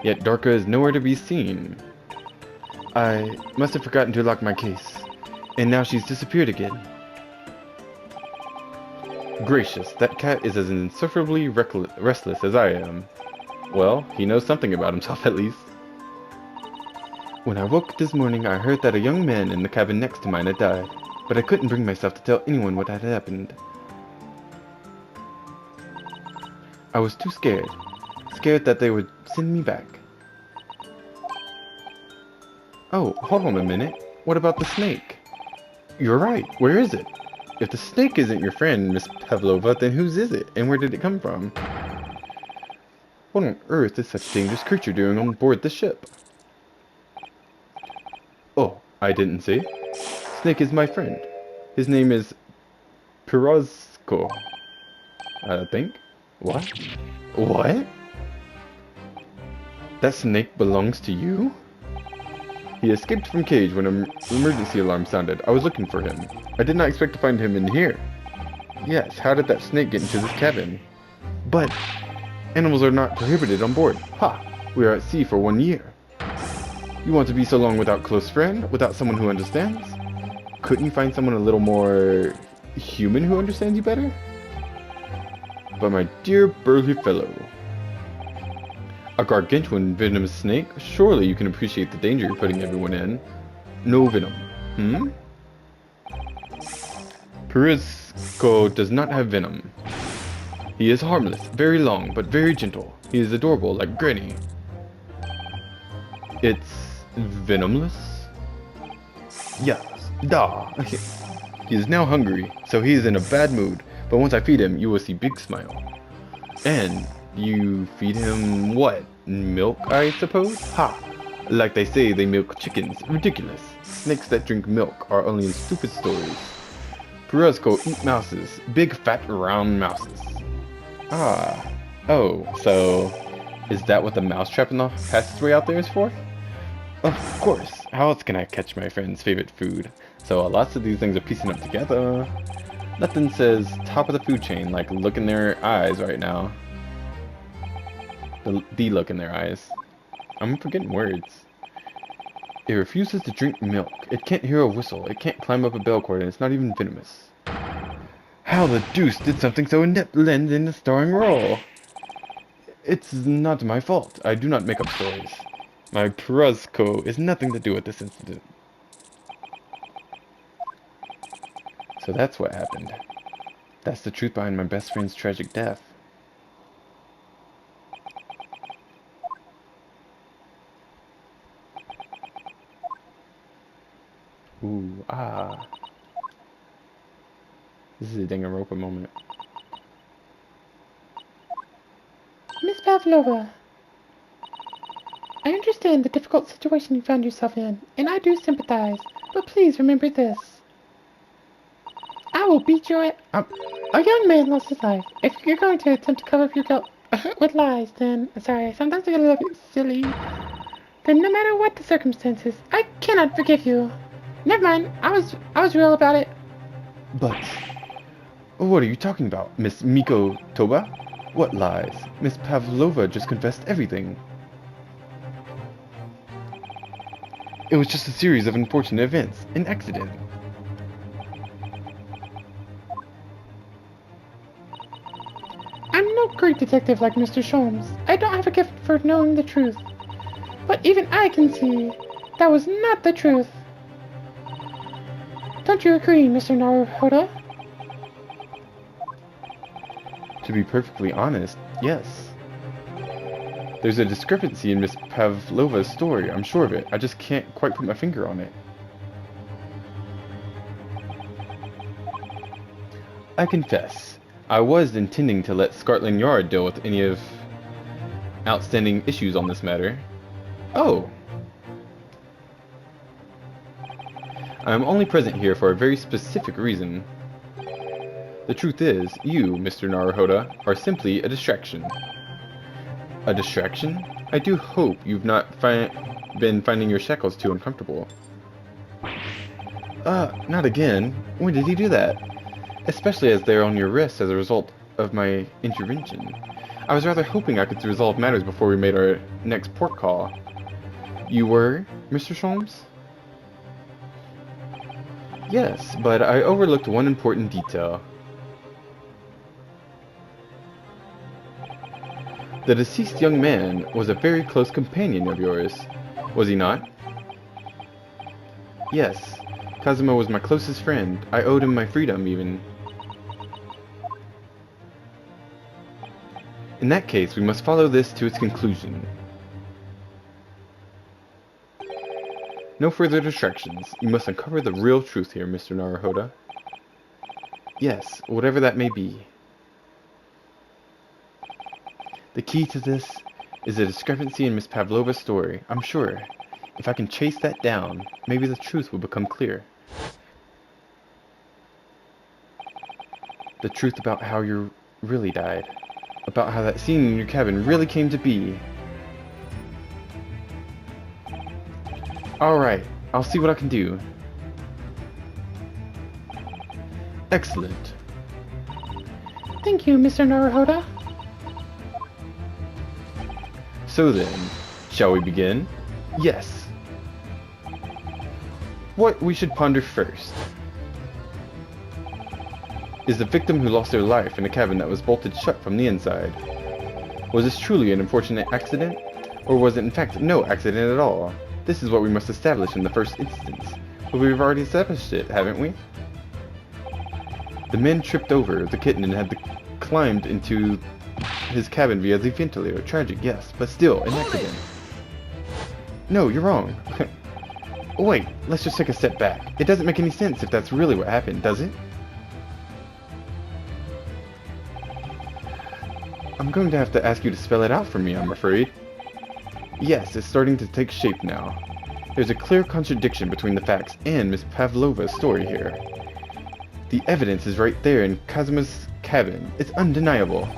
[SPEAKER 1] Yet Darka is nowhere to be seen. I must have forgotten to lock my case, and now she's disappeared again. Gracious, that cat is as insufferably restless as I am. Well, he knows something about himself at least. When I woke this morning, I heard that a young man in the cabin next to mine had died, but I couldn't bring myself to tell anyone what had happened. I was too scared. Scared that they would send me back. Oh, hold on a minute. What about the snake? You're right. Where is it? If the snake isn't your friend, Miss Pavlova, then whose is it? And where did it come from? What on earth is such a dangerous creature doing on board the ship? Oh, I didn't say. Snake is my friend. His name is Pirozko, I think. What? What? That snake belongs to you? He escaped from cage when an emergency alarm sounded. I was looking for him. I did not expect to find him in here. Yes, how did that snake get into this cabin? But animals are not prohibited on board. Ha! We are at sea for 1 year. You want to be so long without close friend? Without someone who understands? Couldn't you find someone a little more human who understands you better? But my dear burly fellow, a gargantuan venomous snake? Surely you can appreciate the danger you're putting everyone in. No venom. Perisco does not have venom. He is harmless, very long, but very gentle. He is adorable, like Granny. It's venomless? Yes. Da. He is now hungry, so he is in a bad mood. But once I feed him, you will see big smile. And you feed him what? Milk, I suppose? Ha! Like they say they milk chickens. Ridiculous. Snakes that drink milk are only in stupid stories. Peruzco eat mouses. Big, fat, round mouses. Ah. Oh, so is that what the mousetrap in the passageway out there is for? Of course. How else can I catch my friend's favorite food? So lots of these things are piecing up together. Nothing says top of the food chain like look in their eyes right now. The look in their eyes. I'm forgetting words. It refuses to drink milk. It can't hear a whistle. It can't climb up a bell cord, and it's not even venomous. How the deuce did something so inept land in a starring role? It's not my fault. I do not make up stories. My Pruzco is nothing to do with this incident. So that's what happened. That's the truth behind my best friend's tragic death. Ooh, ah. This is a Danganronpa moment.
[SPEAKER 2] Miss Pavlova, I understand the difficult situation you found yourself in, and I do sympathize, but please remember this. I will beat your ass. A young man lost his life. If you're going to attempt to cover up your guilt with lies, then, sorry, sometimes I get a little bit silly. Then no matter what the circumstances, I cannot forgive you. Never mind, I was real about it.
[SPEAKER 1] But what are you talking about, Miss Miko Toba? What lies? Miss Pavlova just confessed everything. It was just a series of unfortunate events, an accident.
[SPEAKER 2] I'm no great detective like Mr. Sholmes. I don't have a gift for knowing the truth. But even I can see that was not the truth. Don't you agree, Mr. Naruhodo?
[SPEAKER 1] To be perfectly honest, yes. There's a discrepancy in Miss Pavlova's story, I'm sure of it. I just can't quite put my finger on it. I confess, I was intending to let Scotland Yard deal with any of outstanding issues on this matter. Oh! I am only present here for a very specific reason. The truth is, you, Mr. Naruhodo, are simply a distraction. A distraction? I do hope you've not been finding your shackles too uncomfortable. Not again. When did he do that? Especially as they're on your wrists as a result of my intervention. I was rather hoping I could resolve matters before we made our next port call. You were, Mr. Sholmes? Yes, but I overlooked one important detail. The deceased young man was a very close companion of yours, was he not? Yes, Kuzama was my closest friend. I owed him my freedom, even. In that case, we must follow this to its conclusion. No further distractions. You must uncover the real truth here, Mr. Naruhodo. Yes, whatever that may be. The key to this is a discrepancy in Miss Pavlova's story, I'm sure. If I can chase that down, maybe the truth will become clear. The truth about how you really died. About how that scene in your cabin really came to be. Alright, I'll see what I can do. Excellent.
[SPEAKER 2] Thank you, Mr. Naruhodo.
[SPEAKER 1] So then, shall we begin? Yes. What we should ponder first is the victim who lost their life in a cabin that was bolted shut from the inside. Was this truly an unfortunate accident? Or was it in fact no accident at all? This is what we must establish in the first instance. But we've already established it, haven't we? The men tripped over the kitten and had climbed into his cabin via the ventilator. Tragic, yes, but still an accident. No, you're wrong. Wait, let's just take a step back. It doesn't make any sense if that's really what happened, does it? I'm going to have to ask you to spell it out for me, I'm afraid. Yes, it's starting to take shape now. There's a clear contradiction between the facts and Miss Pavlova's story here. The evidence is right there in Kazama's cabin. It's undeniable.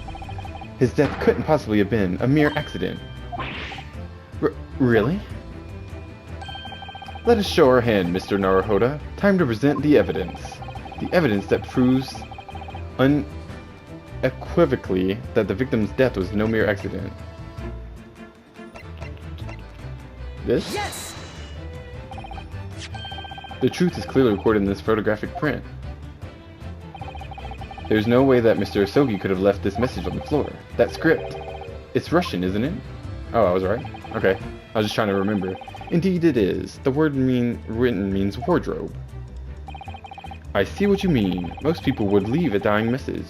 [SPEAKER 1] His death couldn't possibly have been a mere accident. Really? Let us show our hand, Mr. Naruhodo. Time to present the evidence. The evidence that proves unequivocally that the victim's death was no mere accident. This?
[SPEAKER 3] Yes!
[SPEAKER 1] The truth is clearly recorded in this photographic print. There's no way that Mr. Asogi could have left this message on the floor. That script. It's Russian, isn't it? Oh, I was right. Okay. I was just trying to remember. Indeed it is. The word written means wardrobe. I see what you mean. Most people would leave a dying message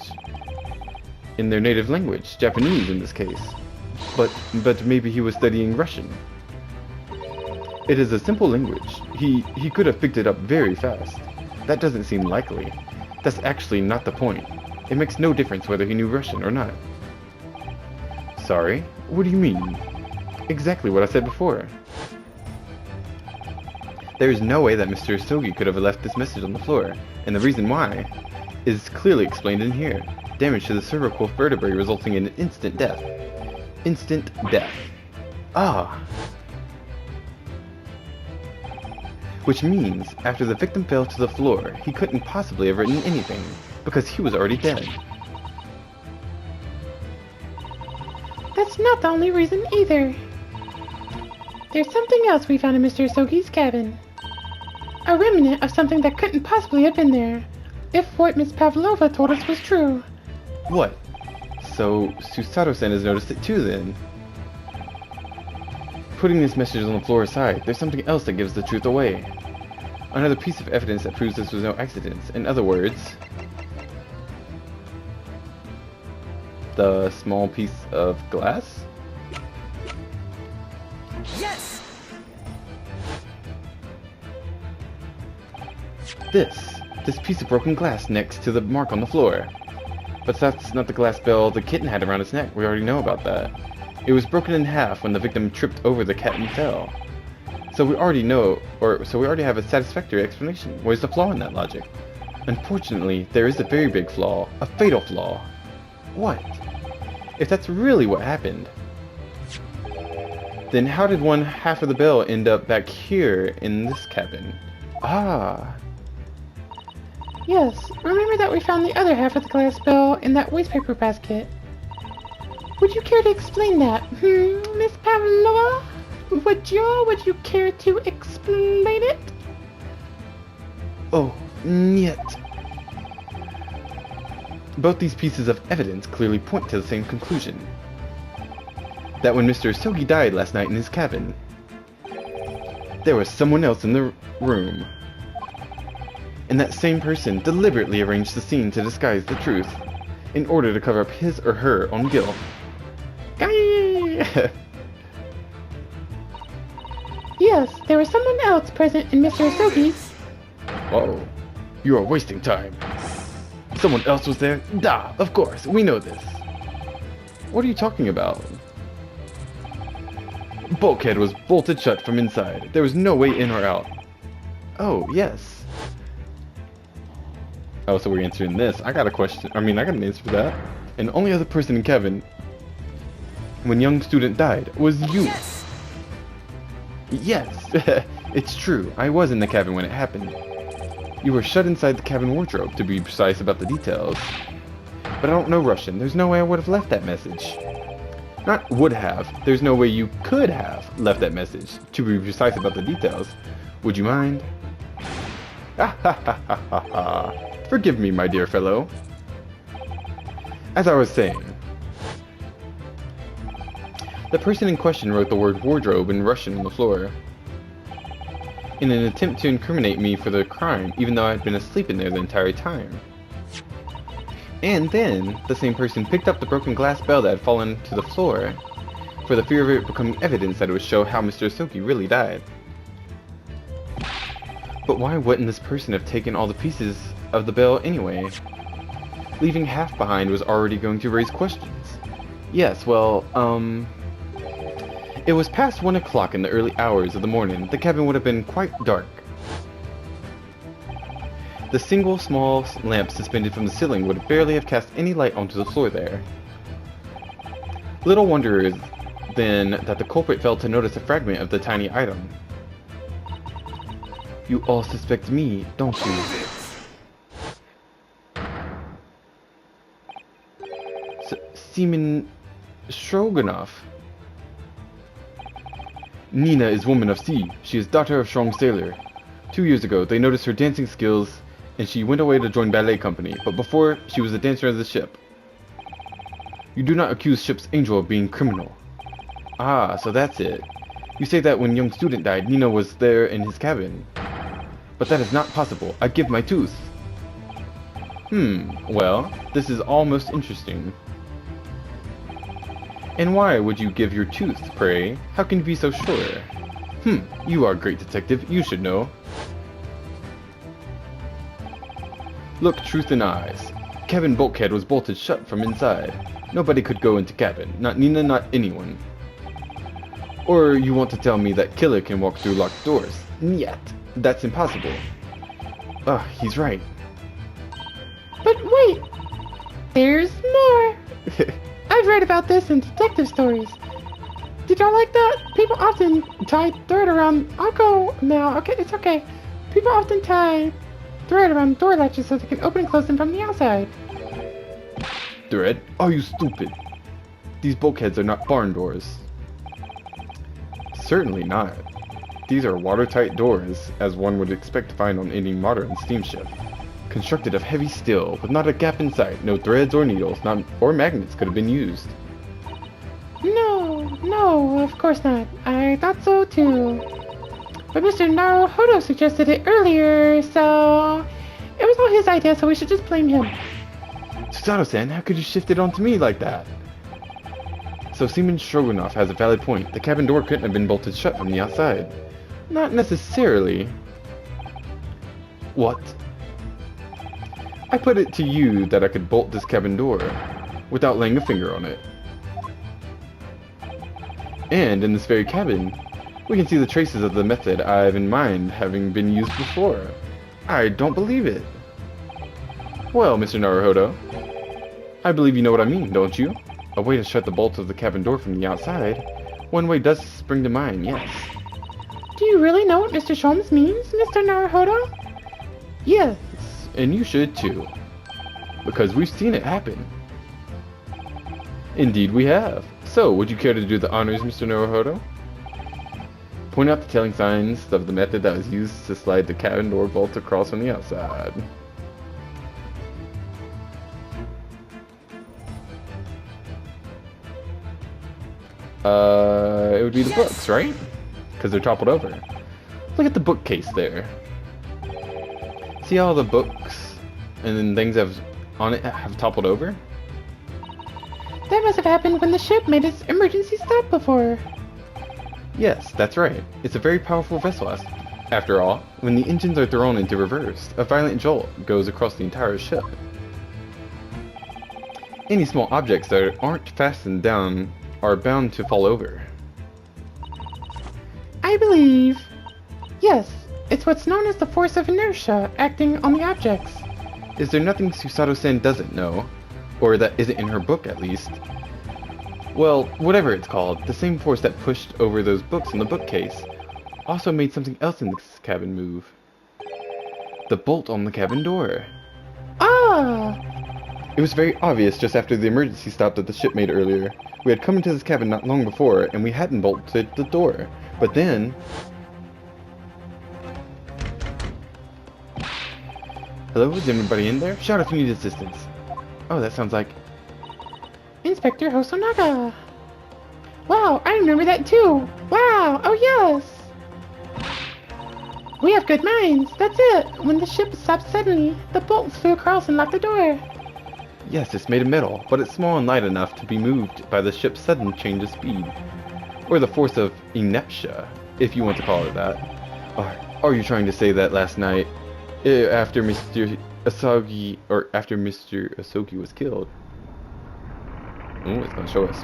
[SPEAKER 1] in their native language, Japanese in this case. But maybe he was studying Russian. It is a simple language. He could have picked it up very fast. That doesn't seem likely. That's actually not the point. It makes no difference whether he knew Russian or not. Sorry? What do you mean? Exactly what I said before. There is no way that Mr. Asogi could have left this message on the floor, and the reason why is clearly explained in here. Damage to the cervical vertebrae resulting in instant death. Instant death. Ah! Which means, after the victim fell to the floor, he couldn't possibly have written anything, because he was already dead.
[SPEAKER 2] That's not the only reason either. There's something else we found in Mr. Sogi's cabin. A remnant of something that couldn't possibly have been there, if what Miss Pavlova told us was true.
[SPEAKER 1] What? So, Susato-san has noticed it too then? Putting this message on the floor aside, there's something else that gives the truth away. Another piece of evidence that proves this was no accident. In other words, the small piece of glass?
[SPEAKER 3] Yes!
[SPEAKER 1] This piece of broken glass next to the mark on the floor. But that's not the glass bell the kitten had around its neck. We already know about that. It was broken in half when the victim tripped over the cat and fell. So we already have a satisfactory explanation. Where's the flaw in that logic? Unfortunately, there is a very big flaw. A fatal flaw. What? If that's really what happened, then how did one half of the bell end up back here in this cabin? Ah.
[SPEAKER 2] Yes, remember that we found the other half of the glass bell in that wastepaper basket. Would you care to explain that, Miss Pavlova? Would you care to explain it?
[SPEAKER 1] Oh, niet. Both these pieces of evidence clearly point to the same conclusion. That when Mr. Sogi died last night in his cabin, there was someone else in the room. And that same person deliberately arranged the scene to disguise the truth, in order to cover up his or her own guilt.
[SPEAKER 2] Yes, there was someone else present in Mr. Sogi's.
[SPEAKER 1] Oh, you are wasting time. Someone else was there? Da, of course, we know this. What are you talking about? Bulkhead was bolted shut from inside. There was no way in or out. Oh, yes. Oh, so we're answering this. I got a question. I got an answer for that. And the only other person in cabin when young student died was you.
[SPEAKER 3] Yes!
[SPEAKER 1] Yes, it's true. I was in the cabin when it happened. You were shut inside the cabin wardrobe, to be precise about the details. But I don't know Russian. There's no way I would have left that message. Not would have. There's no way you could have left that message, to be precise about the details. Would you mind? Ha ha ha ha ha ha. Forgive me, my dear fellow. As I was saying, the person in question wrote the word wardrobe in Russian on the floor, in an attempt to incriminate me for the crime, even though I had been asleep in there the entire time. And then, the same person picked up the broken glass bell that had fallen to the floor, for the fear of it becoming evidence that it would show how Mr. Sogi really died. But why wouldn't this person have taken all the pieces of the bell anyway? Leaving half behind was already going to raise questions. Yes, well, it was past 1 o'clock in the early hours of the morning. The cabin would have been quite dark. The single small lamp suspended from the ceiling would barely have cast any light onto the floor there. Little wonder is, then, that the culprit failed to notice a fragment of the tiny item. You all suspect me, don't you? Seaman Stroganoff. Nina is woman of sea. She is daughter of strong sailor. 2 years ago, they noticed her dancing skills, and she went away to join ballet company, but before, she was a dancer of the ship. You do not accuse ship's angel of being criminal. Ah, so that's it. You say that when young student died, Nina was there in his cabin. But that is not possible. I give my tooth. Well, this is all most interesting. And why would you give your tooth, pray? How can you be so sure? You are a great detective. You should know. Look truth in eyes. Cabin bulkhead was bolted shut from inside. Nobody could go into cabin. Not Nina, not anyone. Or you want to tell me that killer can walk through locked doors? Nyet. That's impossible. Ugh, he's right.
[SPEAKER 2] But wait! There's more! I've read about this in detective stories. Did y'all like that? People often tie thread around... I'll go now. Okay, it's okay. People often tie thread around door latches so they can open and close them from the outside.
[SPEAKER 1] Thread? Are you stupid? These bulkheads are not barn doors. Certainly not. These are watertight doors, as one would expect to find on any modern steamship. Constructed of heavy steel, with not a gap in sight, no threads or needles, or magnets could have been used.
[SPEAKER 2] No, of course not. I thought so too. But Mr. Naruhodo suggested it earlier, so it was all his idea, so we should just blame him.
[SPEAKER 1] Susato-san, how could you shift it onto me like that? So Seaman Stroganoff has a valid point. The cabin door couldn't have been bolted shut from the outside. Not necessarily. What? I put it to you that I could bolt this cabin door without laying a finger on it. And in this very cabin, we can see the traces of the method I have in mind having been used before. I don't believe it. Well, Mr. Naruhodo, I believe you know what I mean, don't you? A way to shut the bolts of the cabin door from the outside. One way does spring to mind, yes.
[SPEAKER 2] Do you really know what Mr. Sholmes means, Mr. Naruhodo?
[SPEAKER 1] Yes, and you should too. Because we've seen it happen. Indeed we have. So, would you care to do the honors, Mr. Naruhodo? Point out the telling signs of the method that was used to slide the cabin door bolt across from the outside. It would be the books, right? Because they're toppled over. Look at the bookcase there. See all the books and then things on it have toppled over?
[SPEAKER 2] That must have happened when the ship made its emergency stop before.
[SPEAKER 1] Yes, that's right. It's a very powerful vessel. After all, when the engines are thrown into reverse, a violent jolt goes across the entire ship. Any small objects that aren't fastened down are bound to fall over.
[SPEAKER 2] I believe... Yes, it's what's known as the force of inertia acting on the objects.
[SPEAKER 1] Is there nothing Susato-san doesn't know? Or that isn't in her book, at least? Well, whatever it's called, the same force that pushed over those books in the bookcase also made something else in this cabin move. The bolt on the cabin door.
[SPEAKER 2] Ah!
[SPEAKER 1] It was very obvious just after the emergency stop that the ship made earlier. We had come into this cabin not long before, and we hadn't bolted the door. But then... Hello, is anybody in there? Shout if you need assistance. Oh, that sounds like...
[SPEAKER 2] Inspector Hosonaga! Wow, I remember that too! Wow, oh yes! We have good minds, that's it! When the ship stopped suddenly, the bolts flew across and locked the door.
[SPEAKER 1] Yes, it's made of metal, but it's small and light enough to be moved by the ship's sudden change of speed. Or the force of inertia, if you want to call it that. Are you trying to say that last night, after Mr. Asogi was killed? Oh, it's gonna show us.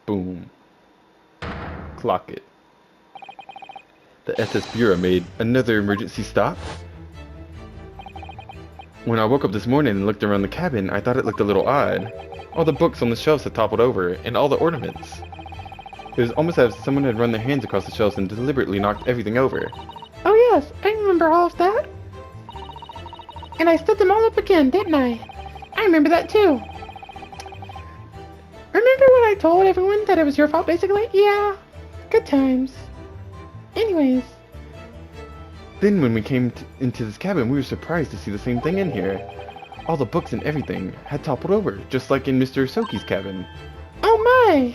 [SPEAKER 1] Boom. Clock it. The SS Bureau made another emergency stop. When I woke up this morning and looked around the cabin, I thought it looked a little odd. All the books on the shelves had toppled over, and all the ornaments. It was almost as if someone had run their hands across the shelves and deliberately knocked everything over.
[SPEAKER 2] Oh yes, I remember all of that. And I stood them all up again, didn't I? I remember that too. Remember when I told everyone that it was your fault, basically? Yeah, good times. Anyways.
[SPEAKER 1] Then when we came into this cabin, we were surprised to see the same thing in here. All the books and everything had toppled over, just like in Mr. Soki's cabin.
[SPEAKER 2] Oh my!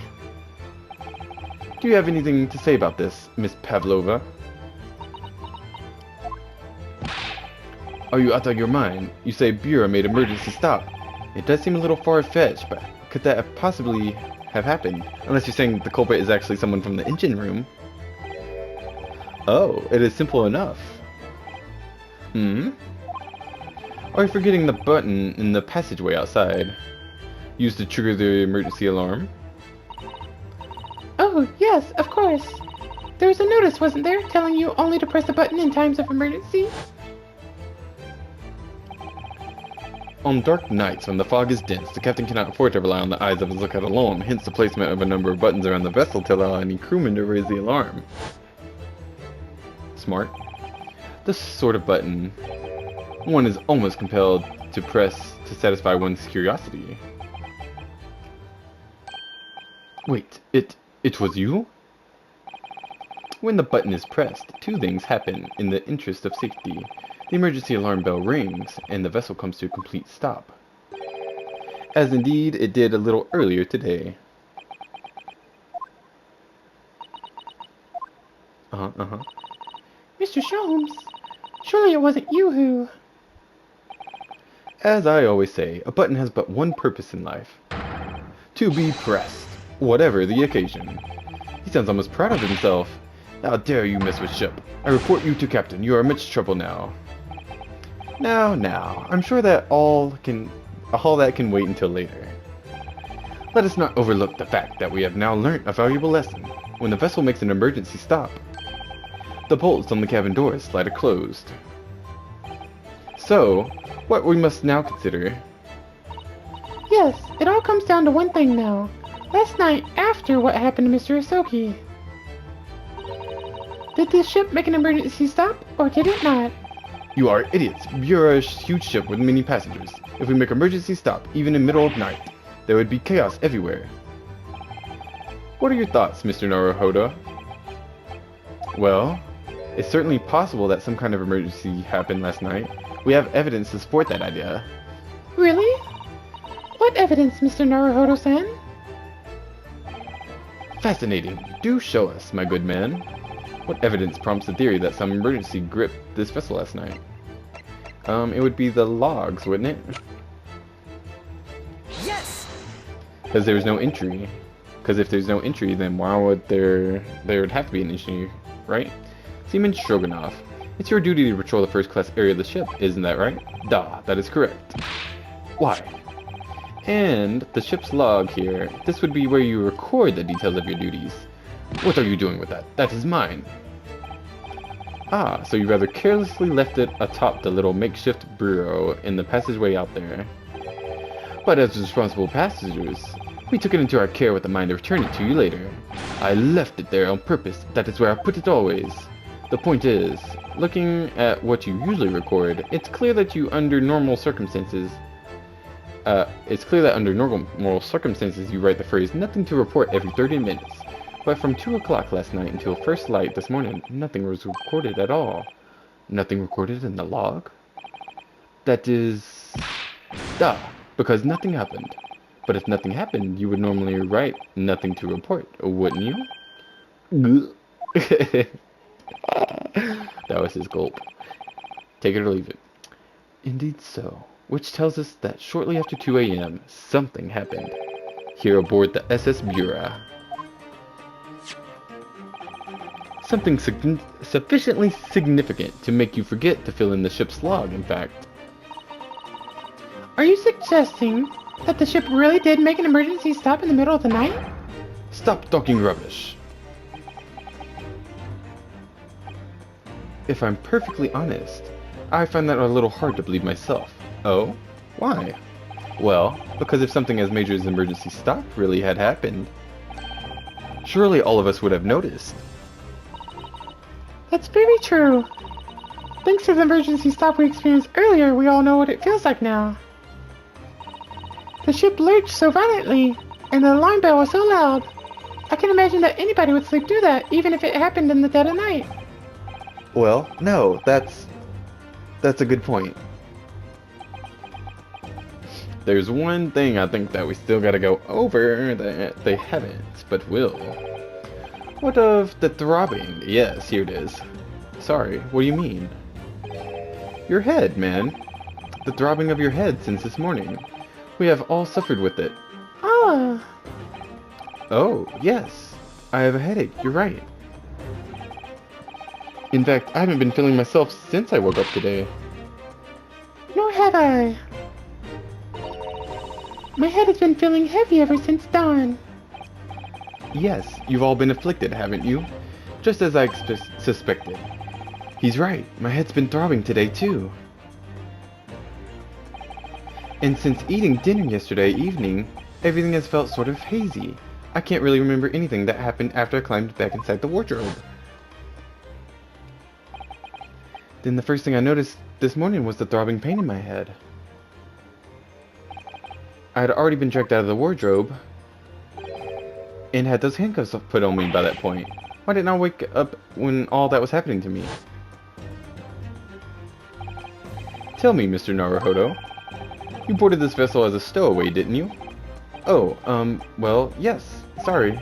[SPEAKER 1] Do you have anything to say about this, Miss Pavlova? Are you out of your mind? You say Bureau made emergency stop. It does seem a little far-fetched, but could that have possibly have happened? Unless you're saying the culprit is actually someone from the engine room. Oh, it is simple enough. Are you forgetting the button in the passageway outside? Used to trigger the emergency alarm?
[SPEAKER 2] Oh, yes, of course. There was a notice, wasn't there, telling you only to press the button in times of emergency?
[SPEAKER 1] On dark nights when the fog is dense, the captain cannot afford to rely on the eyes of his lookout alone, hence the placement of a number of buttons around the vessel to allow any crewman to raise the alarm. Smart. This sort of button one is almost compelled to press to satisfy one's curiosity. Wait, it was you? When the button is pressed, two things happen in the interest of safety. The emergency alarm bell rings, and the vessel comes to a complete stop. As indeed it did a little earlier today.
[SPEAKER 2] Mr. Sholmes, surely it wasn't you who...
[SPEAKER 1] As I always say, a button has but one purpose in life. To be pressed, whatever the occasion. He sounds almost proud of himself. How dare you mess with ship? I report you to captain. You are in much trouble now. Now, I'm sure that all that can wait until later. Let us not overlook the fact that we have now learnt a valuable lesson. When the vessel makes an emergency stop, the bolts on the cabin doors slide closed. So, what we must now consider...
[SPEAKER 2] Yes, it all comes down to one thing now. Last night, after what happened to Mr. Isoki, did the ship make an emergency stop, or did it not?
[SPEAKER 1] You are idiots. You're a huge ship with many passengers. If we make emergency stop, even in middle of night, there would be chaos everywhere. What are your thoughts, Mr. Naruhodo? Well, it's certainly possible that some kind of emergency happened last night. We have evidence to support that idea.
[SPEAKER 2] Really? What evidence, Mr. Naruhodo-san?
[SPEAKER 1] Fascinating. Do show us, my good man. What evidence prompts the theory that some emergency gripped this vessel last night? It would be the logs, wouldn't it?
[SPEAKER 3] Yes!
[SPEAKER 1] Because there's no entry. Because if there's no entry, then why would there would have to be an entry, right? Seaman Stroganoff, it's your duty to patrol the first class area of the ship, isn't that right? Da, that is correct. Why? And the ship's log here, this would be where you record the details of your duties. What are you doing with that? That is mine. Ah, so you rather carelessly left it atop the little makeshift bureau in the passageway out there. But as responsible passengers, we took it into our care with the mind to return it to you later. I left it there on purpose. That is where I put it always. The point is, looking at what you usually record, it's clear that under normal circumstances you write the phrase "nothing to report" every 30 minutes. But from 2 o'clock last night until first light this morning, nothing was recorded at all. Nothing recorded in the log? That is... Duh, because nothing happened. But if nothing happened, you would normally write "nothing to report," wouldn't you? That was his gulp. Take it or leave it. Indeed so. Which tells us that shortly after 2 a.m., something happened. Here aboard the SS Bura. Something sufficiently significant to make you forget to fill in the ship's log, in fact.
[SPEAKER 2] Are you suggesting that the ship really did make an emergency stop in the middle of the night?
[SPEAKER 1] Stop talking rubbish. If I'm perfectly honest, I find that a little hard to believe myself. Oh? Why? Well, because if something as major as an emergency stop really had happened, surely all of us would have noticed.
[SPEAKER 2] That's very true. Thanks to the emergency stop we experienced earlier, we all know what it feels like now. The ship lurched so violently, and the alarm bell was so loud. I can imagine that anybody would sleep through that, even if it happened in the dead of night.
[SPEAKER 1] Well, no, that's a good point. There's one thing I think that we still gotta go over that they haven't, but will. What of the throbbing? Yes, here it is. Sorry, what do you mean? Your head, man. The throbbing of your head since this morning. We have all suffered with it.
[SPEAKER 2] Ah.
[SPEAKER 1] Oh, yes. I have a headache, you're right. In fact, I haven't been feeling myself since I woke up today.
[SPEAKER 2] Nor have I. My head has been feeling heavy ever since dawn.
[SPEAKER 1] Yes, you've all been afflicted, haven't you? Just as I suspected. He's right, my head's been throbbing today too. And since eating dinner yesterday evening, everything has felt sort of hazy. I can't really remember anything that happened after I climbed back inside the wardrobe. Then the first thing I noticed this morning was the throbbing pain in my head. I had already been dragged out of the wardrobe and had those handcuffs put on me by that point. Why didn't I wake up when all that was happening to me? Tell me, Mr. Naruhodo. You boarded this vessel as a stowaway, didn't you? Oh, well, yes. Sorry.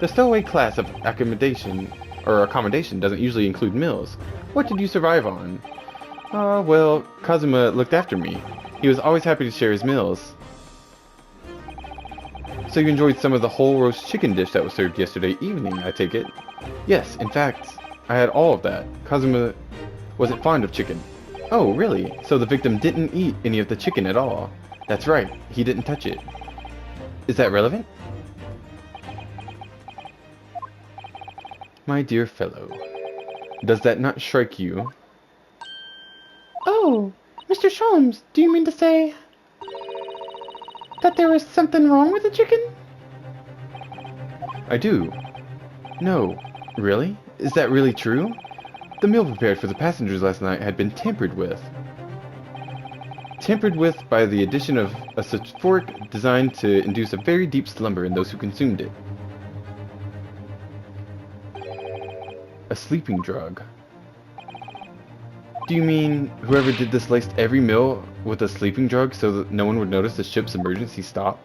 [SPEAKER 1] The stowaway class of accommodation doesn't usually include meals. What did you survive on? Well, Kazuma looked after me. He was always happy to share his meals. So you enjoyed some of the whole roast chicken dish that was served yesterday evening, I take it? Yes, in fact, I had all of that. Kazuma wasn't fond of chicken. Oh, really? So the victim didn't eat any of the chicken at all? That's right, he didn't touch it. Is that relevant? My dear fellow, does that not strike you?
[SPEAKER 2] Oh, Mr. Sholmes, do you mean to say that there was something wrong with the chicken?
[SPEAKER 1] I do. No, really? Is that really true? The meal prepared for the passengers last night had been tampered with. Tampered with by the addition of a sulfuric designed to induce a very deep slumber in those who consumed it. A sleeping drug. Do you mean whoever did this laced every meal with a sleeping drug so that no one would notice the ship's emergency stop?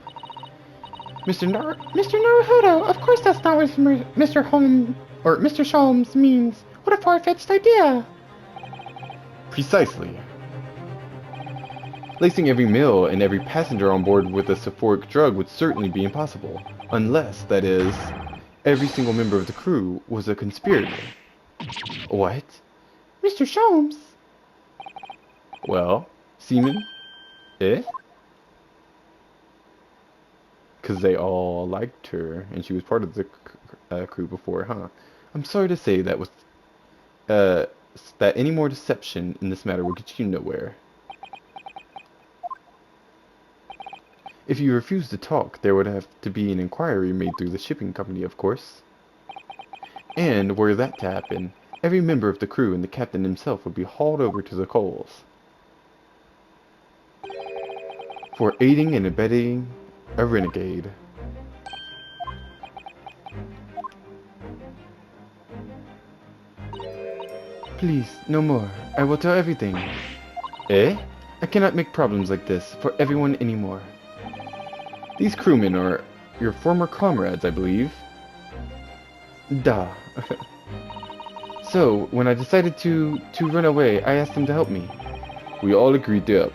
[SPEAKER 2] Mr. Naruhodo, of course that's not what Mr. Sholmes means. What a far-fetched idea!
[SPEAKER 1] Precisely. Lacing every meal and every passenger on board with a sulfuric drug would certainly be impossible, unless, that is, every single member of the crew was a conspirator. What?
[SPEAKER 2] Mr. Sholmes?
[SPEAKER 1] Well, seamen? Eh? 'Cause they all liked her, and she was part of the crew before, huh? I'm sorry to say that that any more deception in this matter will get you nowhere. If you refuse to talk, there would have to be an inquiry made through the shipping company, of course. And were that to happen, every member of the crew and the captain himself would be hauled over to the coals for aiding and abetting a renegade. Please, no more. I will tell everything. Eh? I cannot make problems like this for everyone anymore. These crewmen are your former comrades, I believe. Da. So, when I decided to run away, I asked them to help me. We all agreed to help.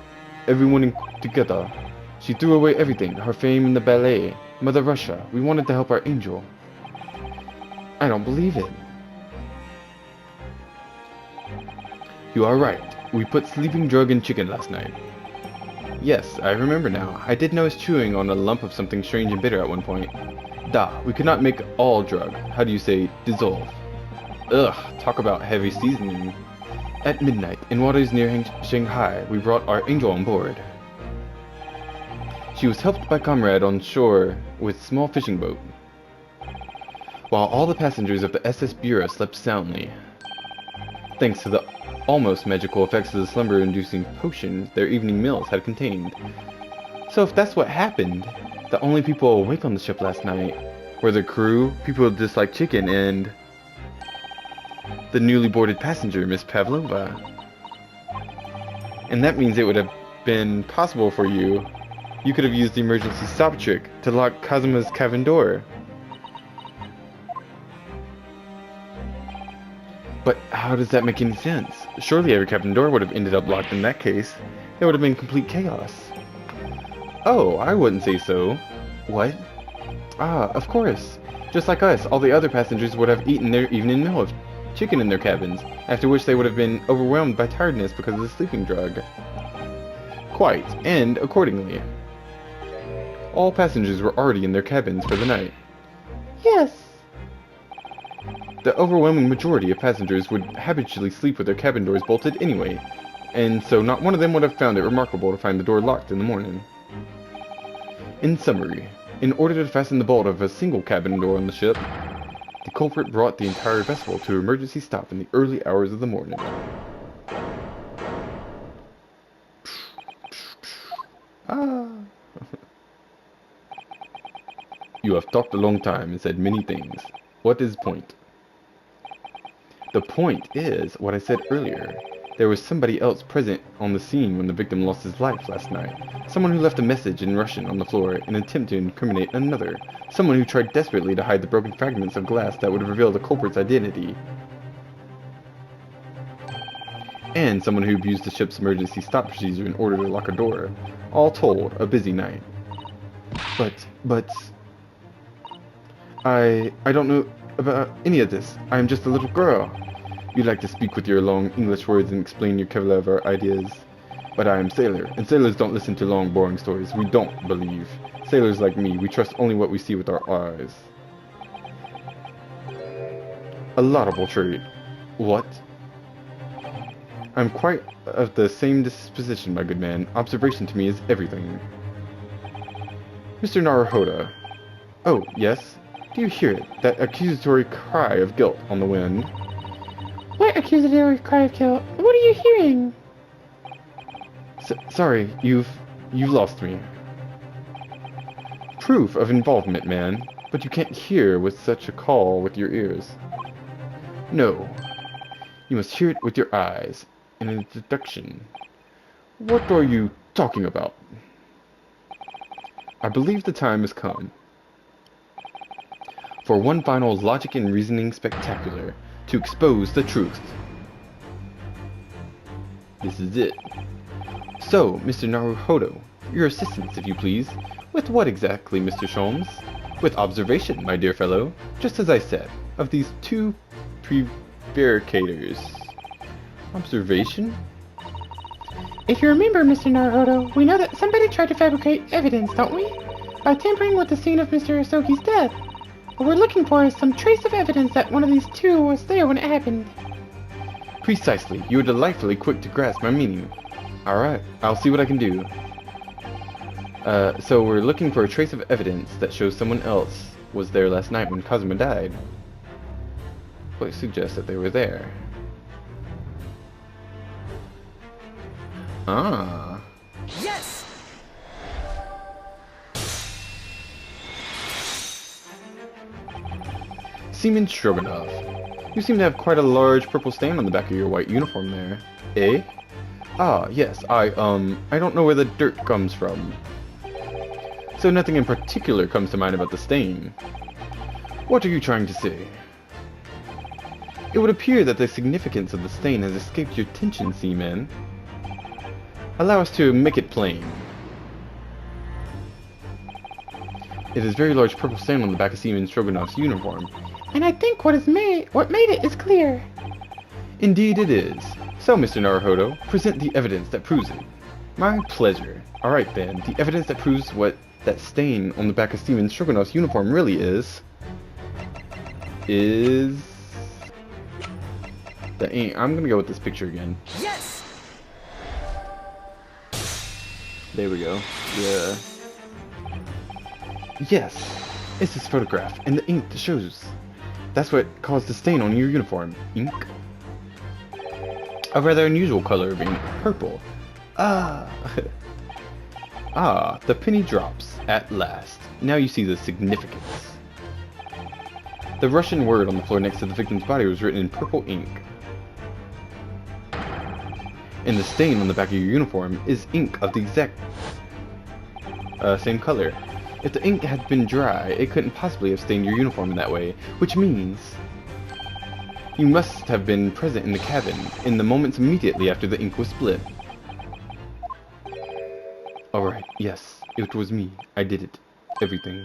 [SPEAKER 1] Everyone together. She threw away everything, her fame in the ballet, Mother Russia. We wanted to help our angel. I don't believe it. You are right. We put sleeping drug in chicken last night. Yes, I remember now. I did notice chewing on a lump of something strange and bitter at one point. Da, we could not make all drug. How do you say, dissolve? Ugh, talk about heavy seasoning. At midnight, in waters near Shanghai, we brought our angel on board. She was helped by comrade on shore with small fishing boat, while all the passengers of the SS Bureau slept soundly. Thanks to the almost magical effects of the slumber-inducing potion their evening meals had contained. So if that's what happened, the only people awake on the ship last night were the crew, people who disliked chicken, and the newly boarded passenger, Miss Pavlova. And that means it would have been possible for you. You could have used the emergency stop trick to lock Kazuma's cabin door. But how does that make any sense? Surely every cabin door would have ended up locked in that case. It would have been complete chaos. Oh, I wouldn't say so. What? Ah, of course. Just like us, all the other passengers would have eaten their evening meal of chicken in their cabins, after which they would have been overwhelmed by tiredness because of the sleeping drug. Quite, and accordingly, all passengers were already in their cabins for the night.
[SPEAKER 2] Yes.
[SPEAKER 1] The overwhelming majority of passengers would habitually sleep with their cabin doors bolted anyway. and so not one of them would have found it remarkable to find the door locked in the morning. In summary, in order to fasten the bolt of a single cabin door on the ship, the culprit brought the entire vessel to emergency stop in the early hours of the morning. Ah. You have talked a long time and said many things. What is point? The point is what I said earlier. There was somebody else present on the scene when the victim lost his life last night. Someone who left a message in Russian on the floor in an attempt to incriminate another. Someone who tried desperately to hide the broken fragments of glass that would reveal the culprit's identity. And someone who abused the ship's emergency stop procedure in order to lock a door. All told, a busy night. But... I don't know about any of this. I am just a little girl. You like to speak with your long English words and explain your clever ideas. But I am sailor, and sailors don't listen to long, boring stories. We don't believe. Sailors like me, we trust only what we see with our eyes. A laudable trait. What? I'm quite of the same disposition, my good man. Observation to me is everything. Mr. Naruhodo. Oh, yes? Do you hear it? That accusatory cry of guilt on the wind.
[SPEAKER 2] What accusatory cry of guilt? What are you hearing?
[SPEAKER 1] Sorry, you've lost me. Proof of involvement, man. But you can't hear with such a call with your ears. No. You must hear it with your eyes. An introduction. What are you talking about? I believe the time has come. For one final logic and reasoning spectacular, to expose the truth. This is it. So, Mr. Naruhodo, your assistance, if you please. With what exactly, Mr. Sholmes? With observation, my dear fellow, just as I said, of these two prevaricators. Observation?
[SPEAKER 2] If you remember, Mr. Naruhodo, we know that somebody tried to fabricate evidence, don't we? By tampering with the scene of Mr. Asogi's death. What we're looking for is some trace of evidence that one of these two was there when it happened.
[SPEAKER 1] Precisely. You are delightfully quick to grasp my meaning. Alright, I'll see what I can do. So we're looking for a trace of evidence that shows someone else was there last night when Kuzama died. What suggests that they were there? Ah.
[SPEAKER 3] Yes!
[SPEAKER 1] Seaman Stroganoff. You seem to have quite a large purple stain on the back of your white uniform there. Eh? Ah, yes, I don't know where the dirt comes from. So nothing in particular comes to mind about the stain. What are you trying to say? It would appear that the significance of the stain has escaped your attention, Seaman. Allow us to make it plain. It is very large purple stain on the back of Seaman Stroganoff's uniform.
[SPEAKER 2] And I think what made it is clear.
[SPEAKER 1] Indeed it is. So, Mr. Naruhodo, present the evidence that proves it. My pleasure. Alright then, the evidence that proves what that stain on the back of Seaman Stroganoff's uniform really is... I'm gonna go with this picture again.
[SPEAKER 3] Yes!
[SPEAKER 1] There we go. Yeah. Yes! It's this photograph, and the ink that shows. That's what caused the stain on your uniform. Ink? A rather unusual color of ink. Purple. Ah! Ah, the penny drops. At last. Now you see the significance. The Russian word on the floor next to the victim's body was written in purple ink. And the stain on the back of your uniform is ink of the exact same color. If the ink had been dry, it couldn't possibly have stained your uniform in that way, which means you must have been present in the cabin in the moments immediately after the ink was split. Alright, yes, it was me. I did it. Everything.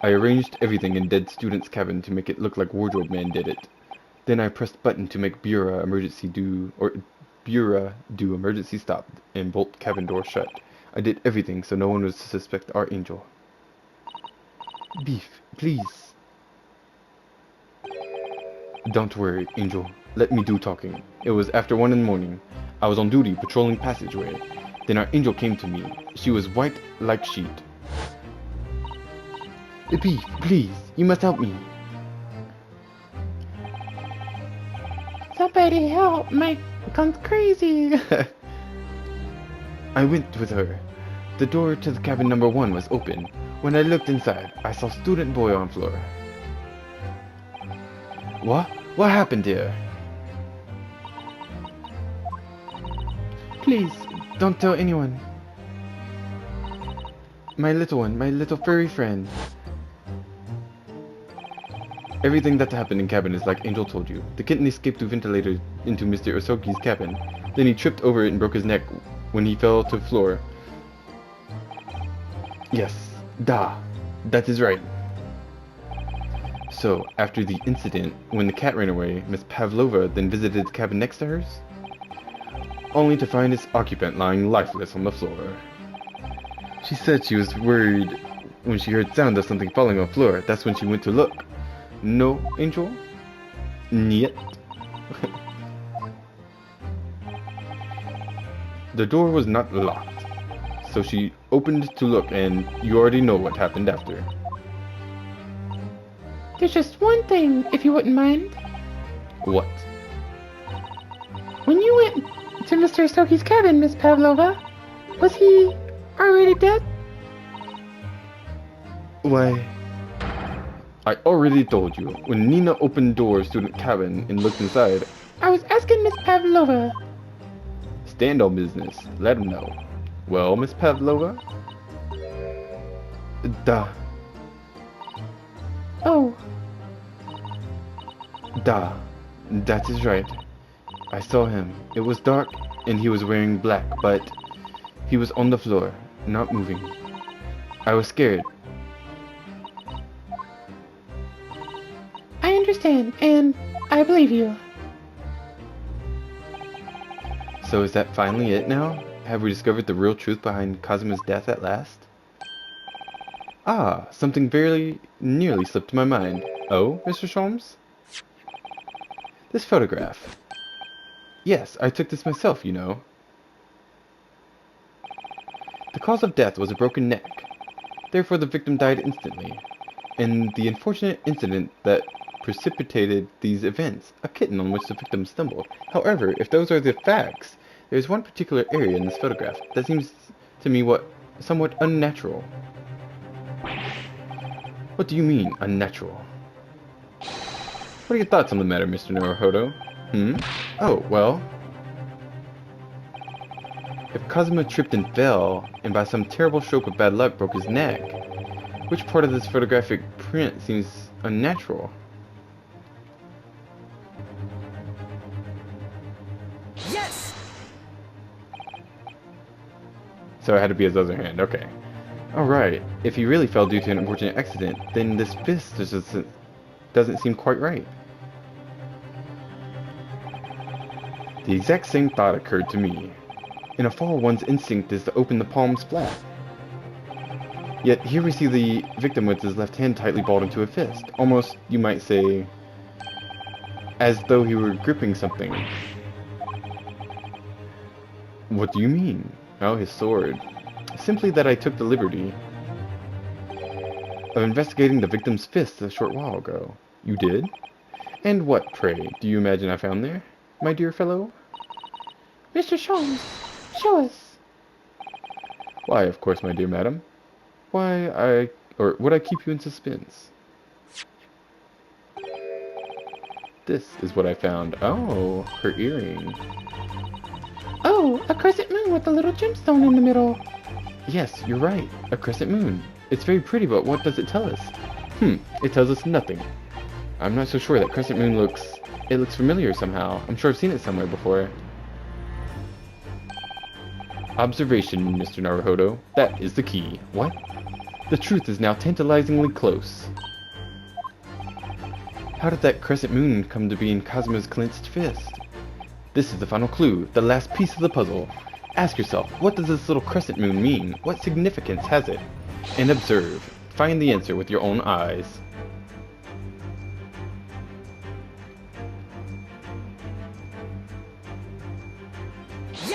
[SPEAKER 1] I arranged everything in dead student's cabin to make it look like Wardrobe Man did it. Then I pressed button to make Bureau do emergency stop and bolt cabin door shut. I did everything so no one would suspect our angel. Beef, please. Don't worry, Angel. let me do talking. It was after 1 in the morning. I was on duty patrolling passageway. Then our angel came to me. She was white like sheet. Beef, please, you must help me.
[SPEAKER 2] Somebody help! Mike gone crazy!
[SPEAKER 1] I went with her. The door to the cabin number 1 was open. When I looked inside, I saw student boy on floor. What? What happened here?
[SPEAKER 2] Please,
[SPEAKER 1] Don't tell anyone. My little one, my little furry friend. Everything that happened in cabin is like Angel told you. The kitten escaped through ventilator into Mr. Osoki's cabin. Then he tripped over it and broke his neck when he fell to the floor. Yes, that is right. So, after the incident, when the cat ran away, Miss Pavlova then visited the cabin next to hers, only to find its occupant lying lifeless on the floor. She said she was worried when she heard sound of something falling on the floor. That's when she went to look. No, Angel? Niet. The door was not locked, so she opened to look, and you already know what happened after.
[SPEAKER 2] there's just one thing, if you wouldn't mind.
[SPEAKER 1] What?
[SPEAKER 2] When you went to Mr. Soki's cabin, Miss Pavlova, was he already dead?
[SPEAKER 1] Why, I already told you. When Nina opened doors to the cabin and looked inside,
[SPEAKER 2] I was asking Miss Pavlova.
[SPEAKER 1] stand on business. Let him know. Well, Miss Pavlova?
[SPEAKER 2] Oh,
[SPEAKER 1] That is right. I saw him. It was dark, and he was wearing black, but he was on the floor, not moving. I was scared.
[SPEAKER 2] I understand, and I believe you.
[SPEAKER 1] So is that finally it now? Have we discovered the real truth behind Kazuma's death at last? Ah, something very nearly slipped my mind. Oh, Mr. Sholmes? This photograph. Yes, I took this myself, you know. The cause of death was a broken neck. Therefore, the victim died instantly. And the unfortunate incident that precipitated these events, a kitten on which the victim stumbled. However, if those are the facts, there is one particular area in this photograph that seems to me somewhat unnatural. What do you mean, unnatural? What are your thoughts on the matter, Mr. Naruhodo? Oh, well... If Kazuma tripped and fell, and by some terrible stroke of bad luck broke his neck, which part of this photographic print seems unnatural?
[SPEAKER 3] Yes!
[SPEAKER 1] So it had to be his other hand, okay. Alright, if he really fell due to an unfortunate accident, then this fist just doesn't seem quite right. The exact same thought occurred to me. In a fall, one's instinct is to open the palms flat. Yet here we see the victim with his left hand tightly balled into a fist. Almost, you might say, as though he were gripping something. What do you mean? Oh, his sword. Simply that I took the liberty of investigating the victim's fist a short while ago. You did? And what, pray, do you imagine I found there, my dear fellow?
[SPEAKER 2] Mr. Sholmes, show us.
[SPEAKER 1] Why, of course, my dear madam. Why, would I keep you in suspense? This is what I found. Oh, her earring.
[SPEAKER 2] Oh, a crescent moon with a little gemstone in the middle.
[SPEAKER 1] Yes, you're right. A crescent moon. It's very pretty, but what does it tell us? It tells us nothing. I'm not so sure. That crescent moon looks familiar somehow. I'm sure I've seen it somewhere before. Observation, Mr. Naruhodo. That is the key. What? The truth is now tantalizingly close. How did that crescent moon come to be in Kazuma's clenched fist? This is the final clue, the last piece of the puzzle. Ask yourself, what does this little crescent moon mean? What significance has it? And observe. Find the answer with your own eyes.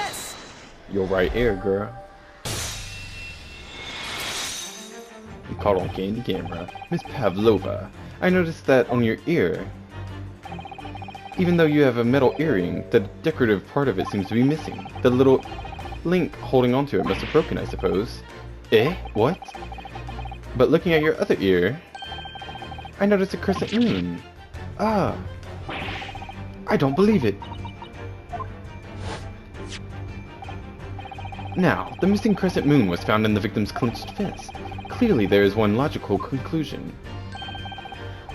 [SPEAKER 3] Yes!
[SPEAKER 1] Your right ear, girl. You caught on candy camera. Miss Pavlova, I noticed that on your ear. Even though you have a metal earring, the decorative part of it seems to be missing. The little link holding onto it must have broken, I suppose. Eh? What? But looking at your other ear, I noticed a crescent moon. Ah. I don't believe it. Now, the missing crescent moon was found in the victim's clenched fist. Clearly there is one logical conclusion.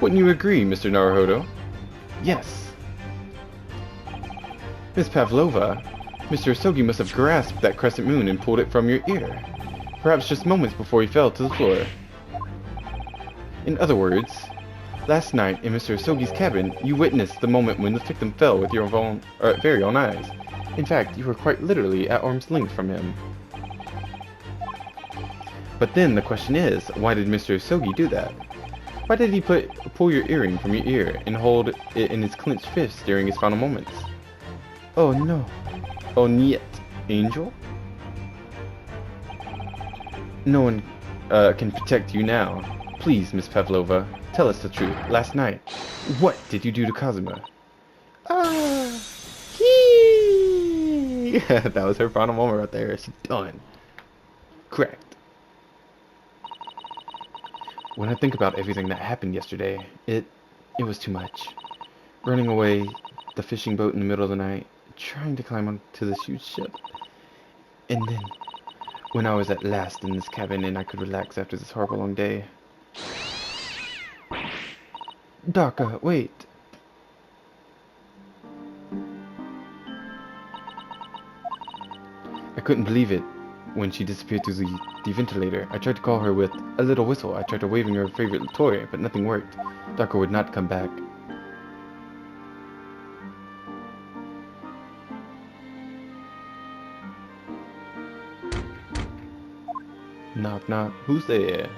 [SPEAKER 1] Wouldn't you agree, Mr. Naruhodo? Yes. Miss Pavlova, Mr. Asogi must have grasped that crescent moon and pulled it from your ear. Perhaps just moments before he fell to the floor. In other words, last night in Mr. Asogi's cabin, you witnessed the moment when the victim fell with your very own eyes. In fact, you were quite literally at arm's length from him. But then the question is, why did Mr. Asogi do that? Why did he pull your earring from your ear and hold it in his clenched fist during his final moments? Oh no. Oh niet, Angel? No one can protect you now. Please, Miss Pavlova, tell us the truth. Last night, what did you do to Kuzama? That was her final moment right there. She's done. Correct. When I think about everything that happened yesterday, it was too much. Running away, the fishing boat in the middle of the night, trying to climb onto this huge ship. And then, when I was at last in this cabin and I could relax after this horrible long day. Darka, wait. I couldn't believe it when she disappeared through the ventilator. I tried to call her with a little whistle. I tried to waving her favorite toy, but nothing worked. Darka would not come back. Knock knock. Who's there?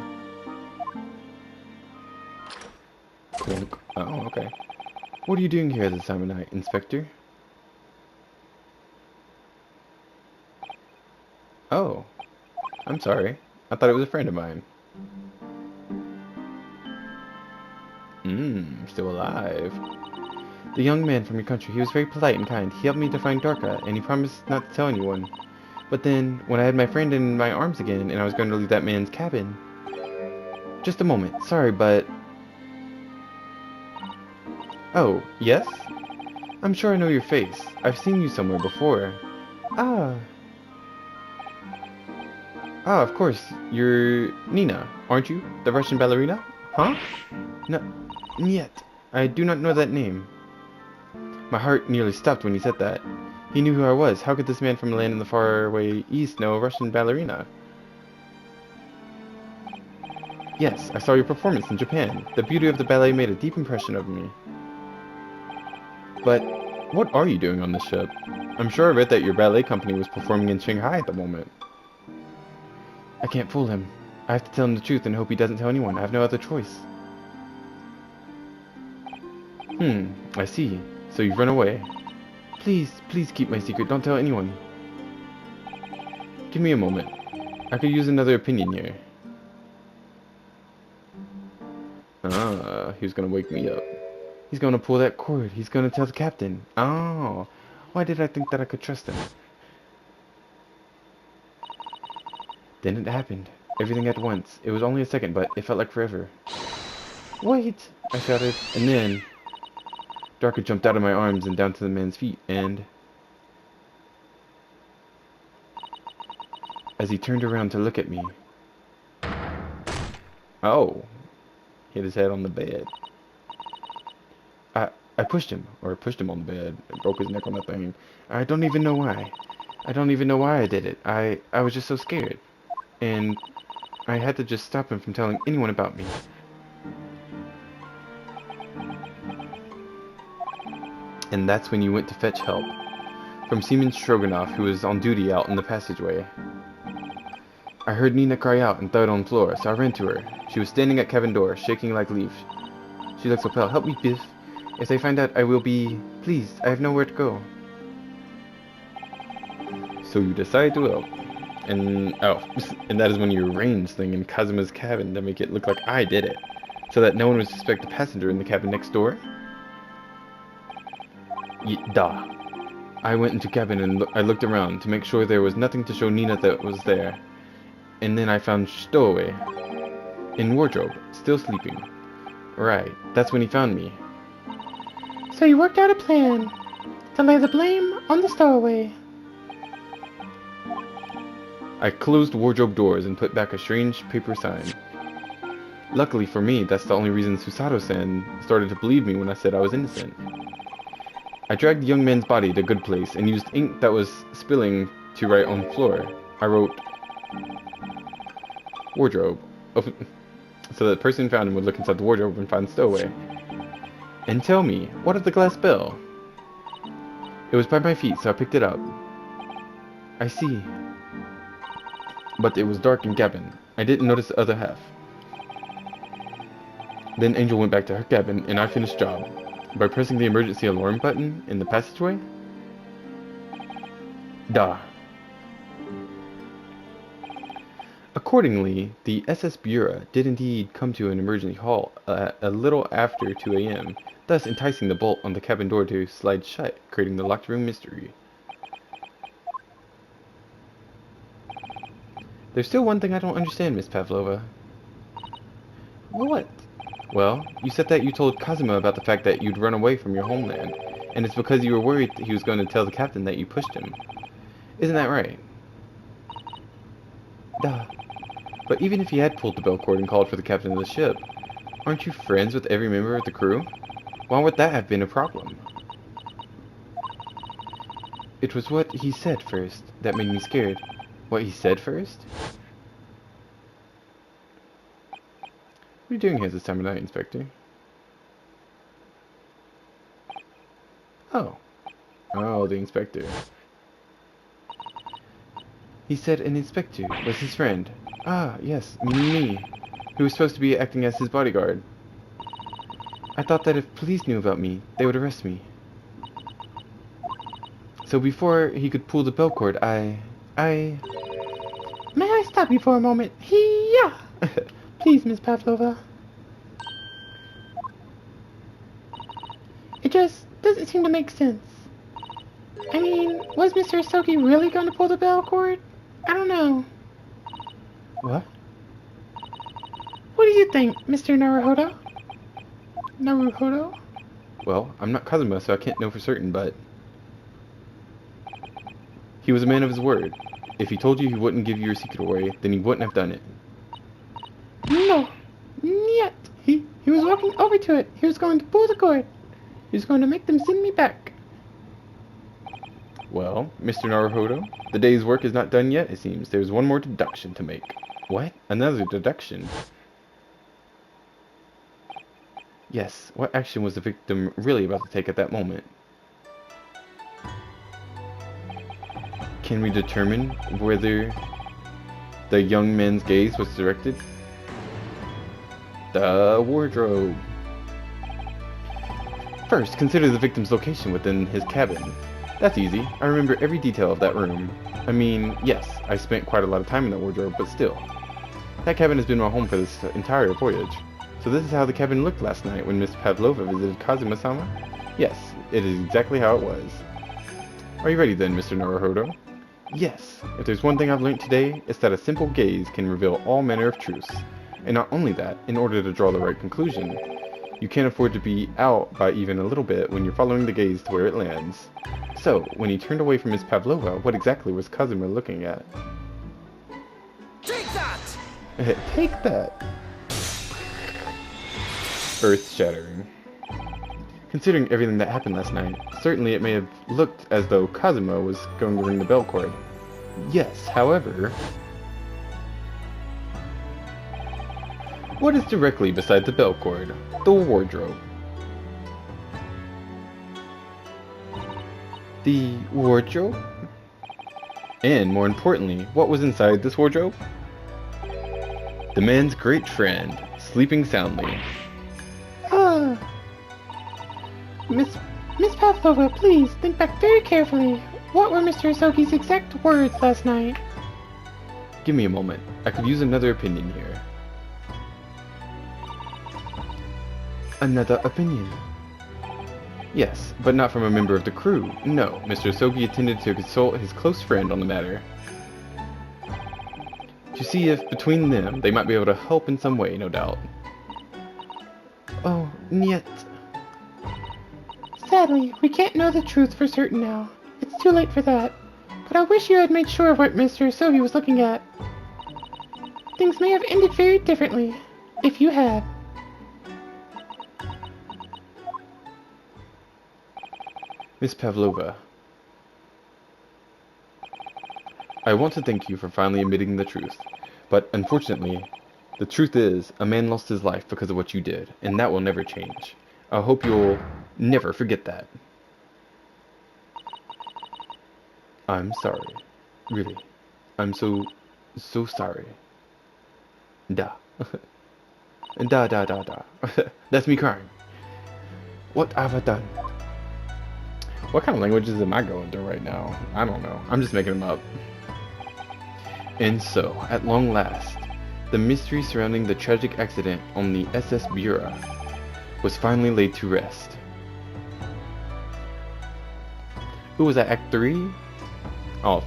[SPEAKER 1] Clunk. Oh, okay. What are you doing here this time of night, Inspector? Oh. I'm sorry. I thought it was a friend of mine. Still alive. The young man from your country, he was very polite and kind. He helped me to find Darka, and he promised not to tell anyone. But then, when I had my friend in my arms again, and I was going to leave that man's cabin... Just a moment. Sorry, but... Oh, yes? I'm sure I know your face. I've seen you somewhere before. Ah, of course. You're Nina, aren't you? The Russian ballerina? Huh? No, yet. I do not know that name. My heart nearly stopped when he said that. He knew who I was. How could this man from a land in the faraway east know a Russian ballerina? Yes, I saw your performance in Japan. The beauty of the ballet made a deep impression on me. But what are you doing on this ship? I'm sure I read that your ballet company was performing in Shanghai at the moment. I can't fool him. I have to tell him the truth and hope he doesn't tell anyone. I have no other choice. I see. So you've run away. Please, please keep my secret. Don't tell anyone. Give me a moment. I could use another opinion here. He was gonna wake me up. He's gonna pull that cord. He's gonna tell the captain. Oh, why did I think that I could trust him? Then it happened. Everything at once. It was only a second, but it felt like forever. Wait! I shouted, and then... Darka jumped out of my arms and down to the man's feet, and... As he turned around to look at me... Oh! Hit his head on the bed. I pushed him on the bed, and broke his neck on that thing. I don't even know why. I don't even know why I did it. I was just so scared. And I had to just stop him from telling anyone about me. And that's when you went to fetch help. From Seaman Stroganoff, who was on duty out in the passageway. I heard Nina cry out and thud on the floor, so I ran to her. She was standing at cabin door, shaking like a leaf. She looked so pale. Help me, Biff. If they find out, I will be... Please, I have nowhere to go. So you decide to help. And, oh, and that is when you arrange things in Kazuma's cabin to make it look like I did it. So that no one would suspect the passenger in the cabin next door? Duh. I went into cabin and I looked around to make sure there was nothing to show Nina that was there. And then I found Stowaway in wardrobe, still sleeping. Right, that's when he found me.
[SPEAKER 2] So you worked out a plan to lay the blame on the stowaway.
[SPEAKER 1] I closed wardrobe doors and put back a strange paper sign. Luckily for me, that's the only reason Susato-san started to believe me when I said I was innocent. I dragged the young man's body to a good place and used ink that was spilling to write on the floor. I wrote wardrobe, so that the person who found him would look inside the wardrobe and find Stowaway. And tell me, what of the glass bell? It was by my feet, so I picked it up. I see. But it was dark in cabin. I didn't notice the other half. Then Angel went back to her cabin, and I finished job. By pressing the emergency alarm button in the passageway? Duh. Accordingly, the SS Bureau did indeed come to an emergency halt a little after 2 a.m., thus enticing the bolt on the cabin door to slide shut, creating the locked room mystery. There's still one thing I don't understand, Miss Pavlova.
[SPEAKER 2] What?
[SPEAKER 1] Well, you said that you told Kazuma about the fact that you'd run away from your homeland, and it's because you were worried that he was going to tell the captain that you pushed him. Isn't that right? Duh. But even if he had pulled the bell cord and called for the captain of the ship, aren't you friends with every member of the crew? Why would that have been a problem? It was what he said first that made me scared. What he said first? What are you doing here this time of night, Inspector? Oh. Oh, the Inspector. He said an Inspector was his friend. Ah, yes, me. Who was supposed to be acting as his bodyguard. I thought that if police knew about me, they would arrest me. So before he could pull the bell cord, I...
[SPEAKER 2] May I stop you for a moment? Hee-yah! Please, Miss Pavlova. It just doesn't seem to make sense. I mean, was Mr. Soki really going to pull the bell cord? I don't know.
[SPEAKER 1] What?
[SPEAKER 2] What do you think, Mr. Naruhodo? Naruhodo?
[SPEAKER 1] Well, I'm not Kazuma, so I can't know for certain, but... He was a man of his word. If he told you he wouldn't give your secret away, then he wouldn't have done it.
[SPEAKER 2] No. Yet. He was walking over to it. He was going to pull the cord. He was going to make them send me back.
[SPEAKER 1] Well, Mr. Naruhodo, the day's work is not done yet, it seems. There's one more deduction to make. What? Another deduction? Yes, what action was the victim really about to take at that moment? Can we determine whether the young man's gaze was directed? The wardrobe. First, consider the victim's location within his cabin. That's easy. I remember every detail of that room. I mean, yes, I spent quite a lot of time in that wardrobe, but still. That cabin has been my home for this entire voyage. So this is how the cabin looked last night when Miss Pavlova visited Kazuma-sama? Yes, it is exactly how it was. Are you ready then, Mr. Naruhodo? Yes, if there's one thing I've learned today, it's that a simple gaze can reveal all manner of truths. And not only that, in order to draw the right conclusion, you can't afford to be out by even a little bit when you're following the gaze to where it lands. So, when he turned away from Miss Pavlova, what exactly was Kazuma looking at?
[SPEAKER 3] Take that!
[SPEAKER 1] Take that! Earth-shattering. Considering everything that happened last night, certainly it may have looked as though Kazuma was going to ring the bell cord. Yes, however... What is directly beside the bell cord? The wardrobe. The wardrobe? And more importantly, what was inside this wardrobe? The man's great friend, sleeping soundly.
[SPEAKER 2] Miss Pavlova, please think back very carefully. What were Mr. Sogi's exact words last night?
[SPEAKER 1] Give me a moment. I could use another opinion here. Another opinion? Yes, but not from a member of the crew. No, Mr. Sogi intended to consult his close friend on the matter. To see if, between them, they might be able to help in some way, no doubt. Oh, niet.
[SPEAKER 2] Sadly, we can't know the truth for certain now. It's too late for that. But I wish you had made sure of what Mr. Sogi was looking at. Things may have ended very differently, if you had.
[SPEAKER 1] Miss Pavlova, I want to thank you for finally admitting the truth, but unfortunately, the truth is, a man lost his life because of what you did, and that will never change. I hope you'll never forget that. I'm sorry. Really. I'm so sorry. Da. Da. That's me crying. What have I done? What kind of languages am I going through right now? I don't know. I'm just making them up. And so, at long last, the mystery surrounding the tragic accident on the SS Bureau was finally laid to rest. Who was that, Act 3? Oh.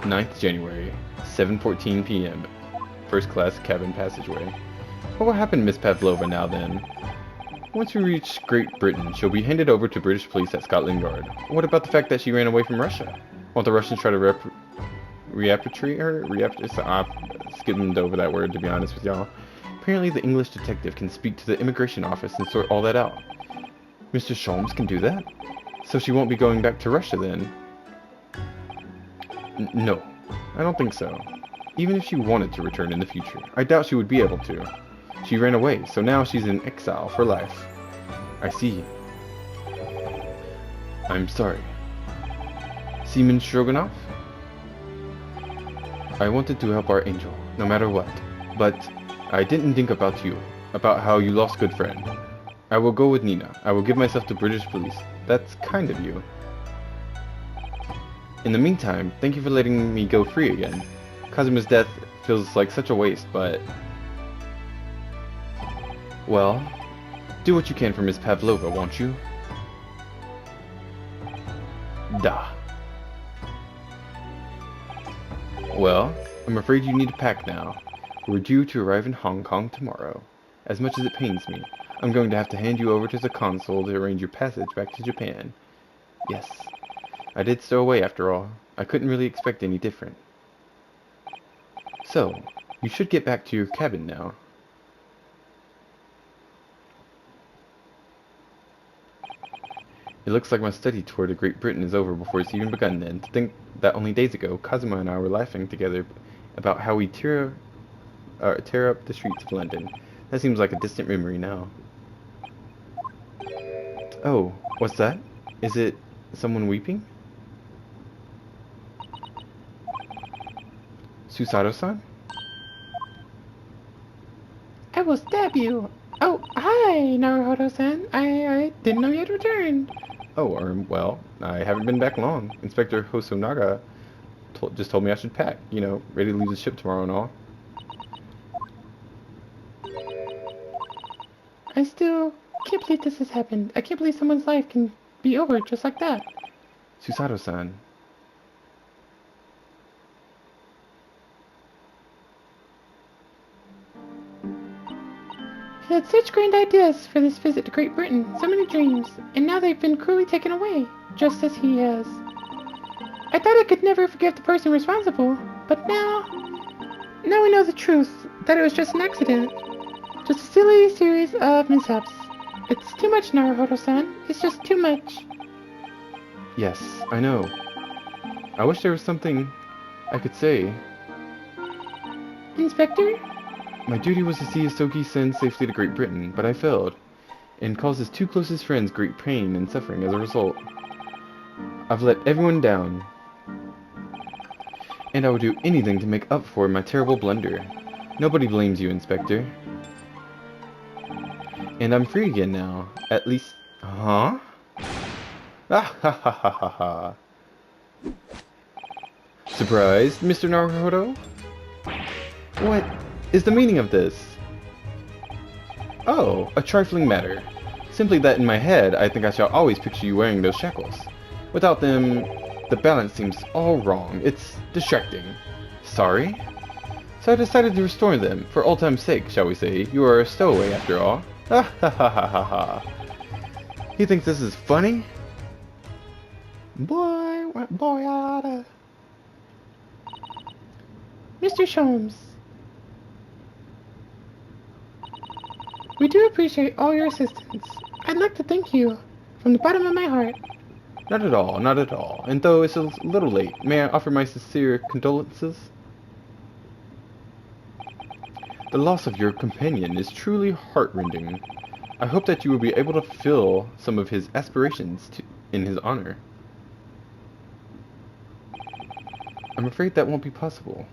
[SPEAKER 1] 9th January, 7:14 p.m. First class cabin passageway. Well, what happened to Miss Pavlova now then? Once we reach Great Britain, she'll be handed over to British police at Scotland Yard. What about the fact that she ran away from Russia? Won't the Russians try to repatriate her? I skimmed over that word, to be honest with y'all. Apparently the English detective can speak to the immigration office and sort all that out. Mr. Sholmes can do that? So she won't be going back to Russia then? No, I don't think so. Even if she wanted to return in the future, I doubt she would be able to. She ran away, so now she's in exile for life. I see. I'm sorry. Seaman Stroganoff? I wanted to help our angel, no matter what. But I didn't think about you, about how you lost good friend. I will go with Nina. I will give myself to British police. That's kind of you. In the meantime, thank you for letting me go free again. Kazuma's death feels like such a waste, but... Well, do what you can for Miss Pavlova, won't you? Da. Well, I'm afraid you need to pack now. We're due to arrive in Hong Kong tomorrow. As much as it pains me, I'm going to have to hand you over to the consul to arrange your passage back to Japan. Yes, I did stow away after all. I couldn't really expect any different. So, you should get back to your cabin now. It looks like my study tour to Great Britain is over before it's even begun then. To think that only days ago, Kazuma and I were laughing together about how we tear up the streets of London. That seems like a distant memory now. Oh, what's that? Is it someone weeping? Susato-san?
[SPEAKER 2] I will stab you. Oh, hi, Naruhodo-san. I didn't know you had returned.
[SPEAKER 1] Oh, well, I haven't been back long. Inspector Hosonaga just told me I should pack, you know, ready to leave the ship tomorrow and all.
[SPEAKER 2] I still can't believe this has happened. I can't believe someone's life can be over just like that.
[SPEAKER 1] Susato-san.
[SPEAKER 2] He had such grand ideas for this visit to Great Britain, so many dreams, and now they've been cruelly taken away, just as he has. I thought I could never forgive the person responsible, but now we know the truth, that it was just an accident. Just a silly series of mishaps. It's too much, Naruhodo-san. It's just too much.
[SPEAKER 1] Yes, I know. I wish there was something I could say.
[SPEAKER 2] Inspector?
[SPEAKER 1] My duty was to see Isogi send safely to Great Britain, but I failed, and caused his two closest friends great pain and suffering as a result. I've let everyone down, and I would do anything to make up for my terrible blunder. Nobody blames you, Inspector. And I'm free again now. At least... Huh? Ah ha ha ha ha ha. Surprised, Mr. Naruhodo? What is the meaning of this? Oh, a trifling matter. Simply that in my head, I think I shall always picture you wearing those shackles. Without them, the balance seems all wrong. It's distracting. Sorry? So I decided to restore them, for old time's sake, shall we say. You are a stowaway after all. Ah ha ha ha ha ha. He thinks this is funny? Boy,
[SPEAKER 2] Mr. Sholmes, we do appreciate all your assistance. I'd like to thank you from the bottom of my heart.
[SPEAKER 1] Not at all, not at all. And though it's a little late, may I offer my sincere condolences? The loss of your companion is truly heartrending. I hope that you will be able to fulfill some of his aspirations in his honor. I'm afraid that won't be possible.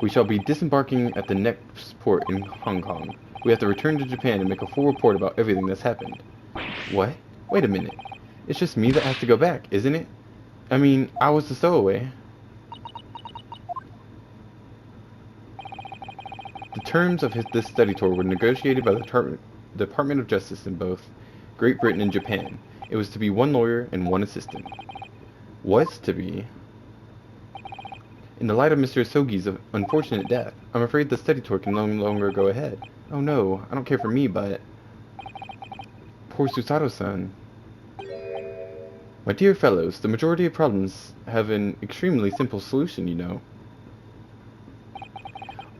[SPEAKER 1] We shall be disembarking at the next port in Hong Kong. We have to return to Japan and make a full report about everything that's happened. What? Wait a minute. It's just me that has to go back, isn't it? I mean, I was the stowaway. The terms of this study tour were negotiated by the Department of Justice in both Great Britain and Japan. It was to be one lawyer and one assistant. Was to be. In the light of Mr. Sogi's unfortunate death, I'm afraid the study tour can no longer go ahead. Oh no, I don't care for me, but... Poor Susato-san. My dear fellows, the majority of problems have an extremely simple solution, you know.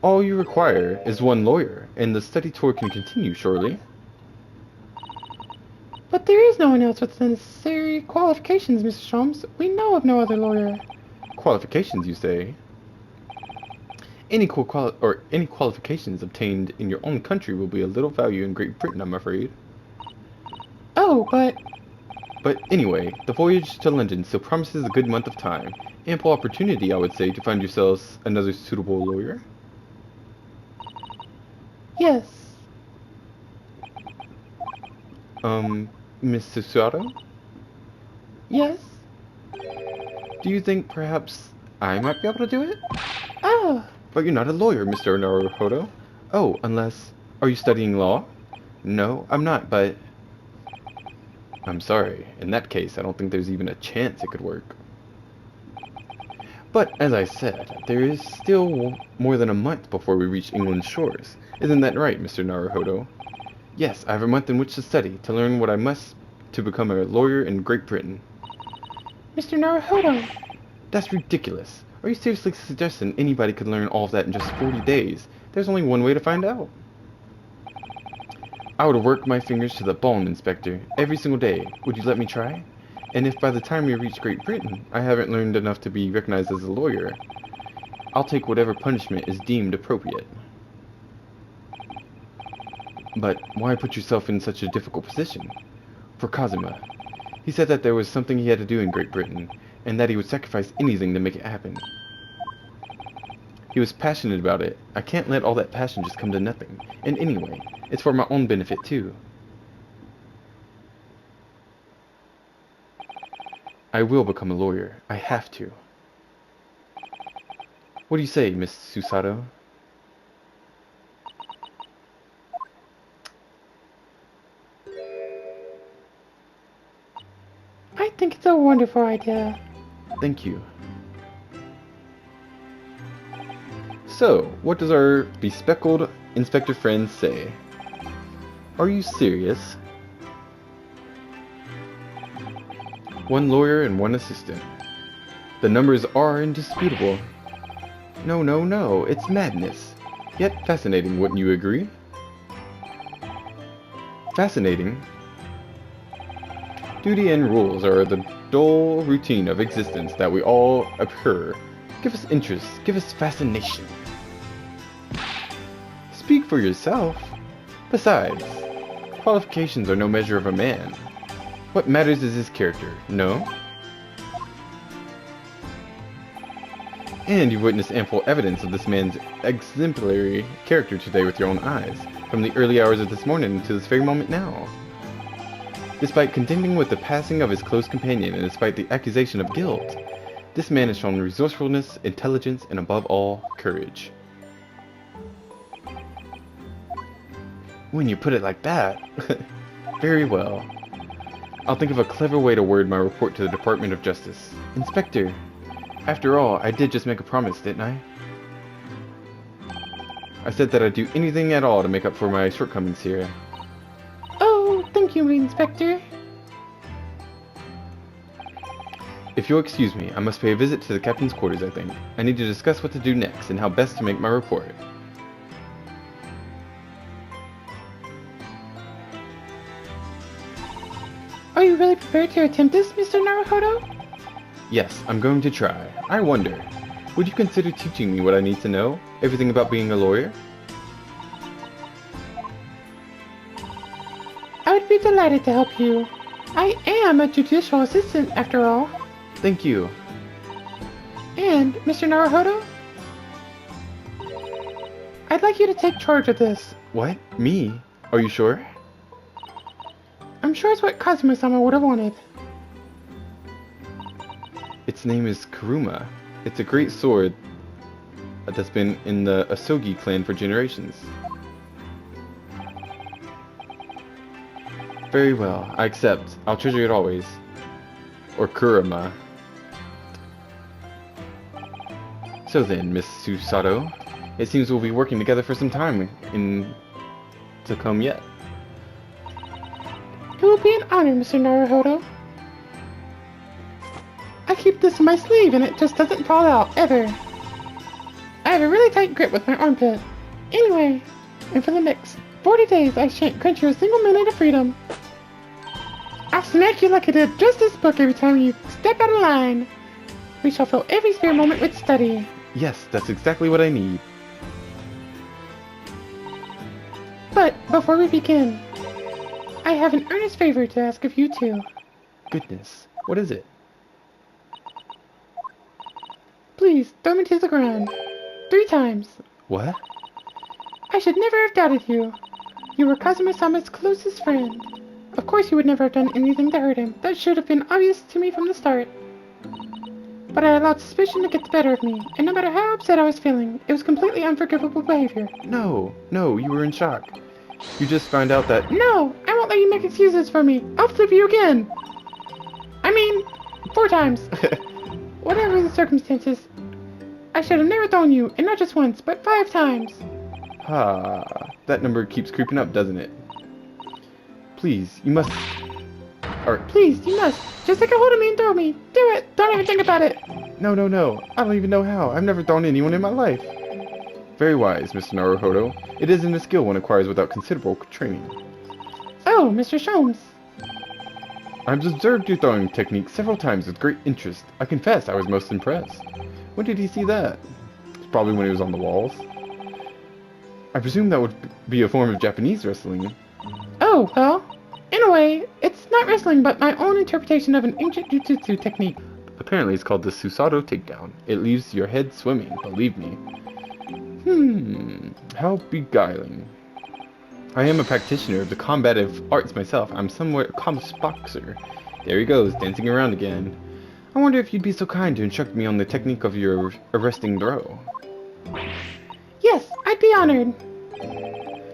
[SPEAKER 1] All you require is one lawyer, and the study tour can continue, surely.
[SPEAKER 2] But there is no one else with the necessary qualifications, Mr. Sholmes. We know of no other lawyer.
[SPEAKER 1] Qualifications, you say? Any qualifications obtained in your own country will be of little value in Great Britain, I'm afraid.
[SPEAKER 2] Oh, but...
[SPEAKER 1] But anyway, the voyage to London still promises a good month of time. Ample opportunity, I would say, to find yourselves another suitable lawyer.
[SPEAKER 2] Yes.
[SPEAKER 1] Miss Susato?
[SPEAKER 2] Yes?
[SPEAKER 1] Do you think perhaps I might be able to do it?
[SPEAKER 2] Oh,
[SPEAKER 1] But you're not a lawyer, Mr. Naruhodo. Oh, unless... Are you studying law? No, I'm not, but... I'm sorry. In that case, I don't think there's even a chance it could work. But, as I said, there is still more than a month before we reach England's shores. Isn't that right, Mr. Naruhodo? Yes, I have a month in which to study, to learn what I must to become a lawyer in Great Britain.
[SPEAKER 2] Mr. Naruhodo.
[SPEAKER 1] That's ridiculous. Are you seriously suggesting anybody could learn all of that in just 40 days? There's only one way to find out. I would work my fingers to the bone, Inspector, every single day. Would you let me try? And if by the time we reach Great Britain, I haven't learned enough to be recognized as a lawyer, I'll take whatever punishment is deemed appropriate. But why put yourself in such a difficult position? For Kazuma. He said that there was something he had to do in Great Britain, and that he would sacrifice anything to make it happen. He was passionate about it. I can't let all that passion just come to nothing. And anyway, it's for my own benefit too. I will become a lawyer. I have to. What do you say, Miss Susato?
[SPEAKER 2] I think it's a wonderful idea.
[SPEAKER 1] Thank you. So, what does our bespectacled inspector friend say? Are you serious? One lawyer and one assistant. The numbers are indisputable. No, no, no, it's madness. Yet fascinating, wouldn't you agree? Fascinating? Duty and rules are the dull routine of existence that we all abhor. Give us interest, give us fascination. Speak for yourself. Besides, qualifications are no measure of a man. What matters is his character, no? And you've witnessed ample evidence of this man's exemplary character today with your own eyes. from the early hours of this morning to this very moment now. Despite contending with the passing of his close companion and despite the accusation of guilt, this man has shown resourcefulness, intelligence, and above all, courage. When you put it like that, very well. I'll think of a clever way to word my report to the Department of Justice. Inspector, after all, I did just make a promise, didn't I? I said that I'd do anything at all to make up for my shortcomings here.
[SPEAKER 2] Oh, thank you, Inspector.
[SPEAKER 1] If you'll excuse me, I must pay a visit to the captain's quarters, I think. I need to discuss what to do next and how best to make my report.
[SPEAKER 2] Are you really prepared to attempt this, Mr. Naruhodo?
[SPEAKER 1] Yes, I'm going to try. I wonder, would you consider teaching me what I need to know? Everything about being a lawyer?
[SPEAKER 2] I would be delighted to help you. I am a judicial assistant, after all.
[SPEAKER 1] Thank you.
[SPEAKER 2] And, Mr. Naruhodo, I'd like you to take charge of this.
[SPEAKER 1] What? Me? Are you sure?
[SPEAKER 2] I'm sure it's what Kazuma-sama would have wanted.
[SPEAKER 1] Its name is Kuruma. It's a great sword that's been in the Asogi clan for generations. Very well, I accept. I'll treasure it always. Or Kuruma. So then, Miss Susato, it seems we'll be working together for some time to come yet.
[SPEAKER 2] It will be an honor, Mr. Naruhodo. I keep this in my sleeve and it just doesn't fall out, ever. I have a really tight grip with my armpit. Anyway, and for the next 40 days I shan't grant you a single minute of freedom. I'll smack you like I did just this book every time you step out of line. We shall fill every spare moment with study.
[SPEAKER 1] Yes, that's exactly what I need.
[SPEAKER 2] But before we begin, I have an earnest favor to ask of you two.
[SPEAKER 1] Goodness, what is it?
[SPEAKER 2] Please, throw me to the ground. 3 times.
[SPEAKER 1] What?
[SPEAKER 2] I should never have doubted you. You were Kazuma-sama's closest friend. Of course you would never have done anything to hurt him. That should have been obvious to me from the start. But I allowed suspicion to get the better of me, and no matter how upset I was feeling, it was completely unforgivable behavior.
[SPEAKER 1] No, you were in shock. You just found out that...
[SPEAKER 2] No! I won't let you make excuses for me. I'll flip you again. I mean, 4 times. Whatever the circumstances, I should have never thrown you, and not just once, but 5 times.
[SPEAKER 1] That number keeps creeping up, doesn't it? Please, you must... Alright.
[SPEAKER 2] Please, you must. Just take a hold of me and throw me. Do it. Don't even think about it.
[SPEAKER 1] No. I don't even know how. I've never thrown anyone in my life. Very wise, Mr. Naruhodo. It isn't a skill one acquires without considerable training.
[SPEAKER 2] Oh, Mr. Sholmes.
[SPEAKER 1] I've observed your throwing technique several times with great interest. I confess I was most impressed. When did he see that? It's probably when he was on the walls. I presume that would be a form of Japanese wrestling.
[SPEAKER 2] Oh, well, in a way, it's not wrestling, but my own interpretation of an ancient jujutsu technique.
[SPEAKER 1] Apparently it's called the Susato takedown. It leaves your head swimming, believe me. How beguiling. I am a practitioner of the combative arts myself. I'm somewhat accomplished boxer. There he goes, dancing around again. I wonder if you'd be so kind to instruct me on the technique of your arresting throw.
[SPEAKER 2] Yes, I'd be honored.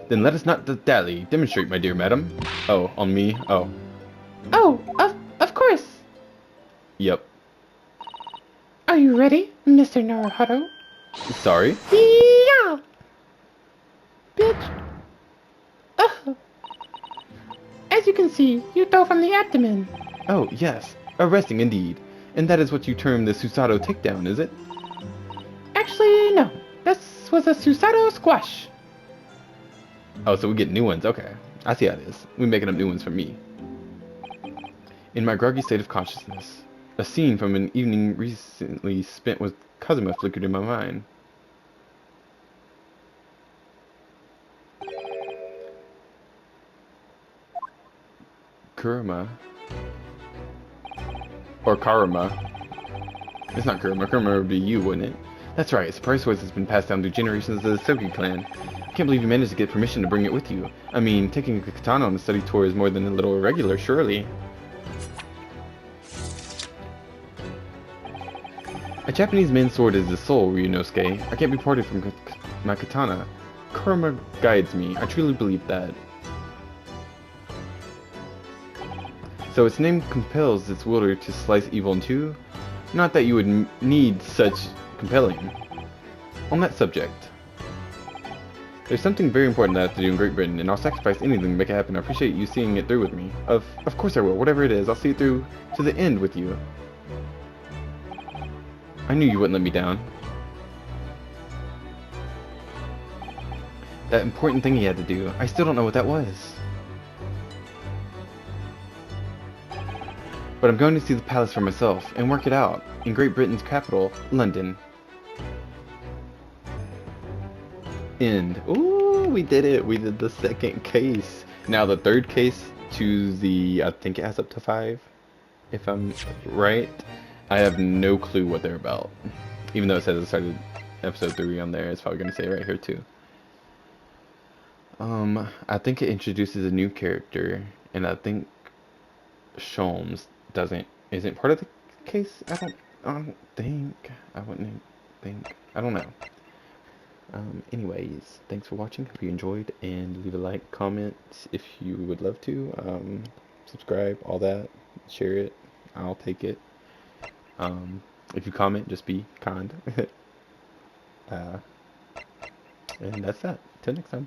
[SPEAKER 1] Then let us not dally. Demonstrate, my dear madam. Oh, on me? Oh.
[SPEAKER 2] Oh, of course.
[SPEAKER 1] Yep.
[SPEAKER 2] Are you ready, Mr. Naruhodo?
[SPEAKER 1] Sorry?
[SPEAKER 2] Yeah! Bitch. Ugh. As you can see, you throw from the abdomen.
[SPEAKER 1] Oh, yes. Arresting indeed. And that is what you term the Susato takedown, is it?
[SPEAKER 2] Actually, no. This was a Susato squash.
[SPEAKER 1] Oh, so we get new ones. Okay. I see how it is. We're making up new ones for me. In my groggy state of consciousness, a scene from an evening recently spent with Kazuma flickered in my mind. Kuruma. Or Karuma. It's not Kuruma. Kuruma would be you, wouldn't it? That's right. It's a price voice that's been passed down through generations of the Soki clan. Can't believe you managed to get permission to bring it with you. I mean, taking a katana on a study tour is more than a little irregular, surely. A Japanese man's sword is the soul, Ryunosuke. I can't be parted from my katana. Karma guides me. I truly believe that. So its name compels its wielder to slice evil in two? Not that you would need such compelling. On that subject, there's something very important that I have to do in Great Britain, and I'll sacrifice anything to make it happen. I appreciate you seeing it through with me. Of course I will. Whatever it is, I'll see it through to the end with you. I knew you wouldn't let me down. That important thing he had to do, I still don't know what that was. But I'm going to see the palace for myself and work it out in Great Britain's capital, London. End. Ooh, we did it. We did the second case. Now the third case to the, I think it has up to 5, if I'm right. I have no clue what they're about. Even though it says it started episode 3 on there, it's probably going to say it right here too. I think it introduces a new character, and I think Sholmes isn't part of the case. I don't think. I wouldn't think. I don't know. Anyways, thanks for watching. Hope you enjoyed, and leave a like, comment if you would love to. Subscribe, all that. Share it. I'll take it. If you comment, just be kind. And that's that. Till next time.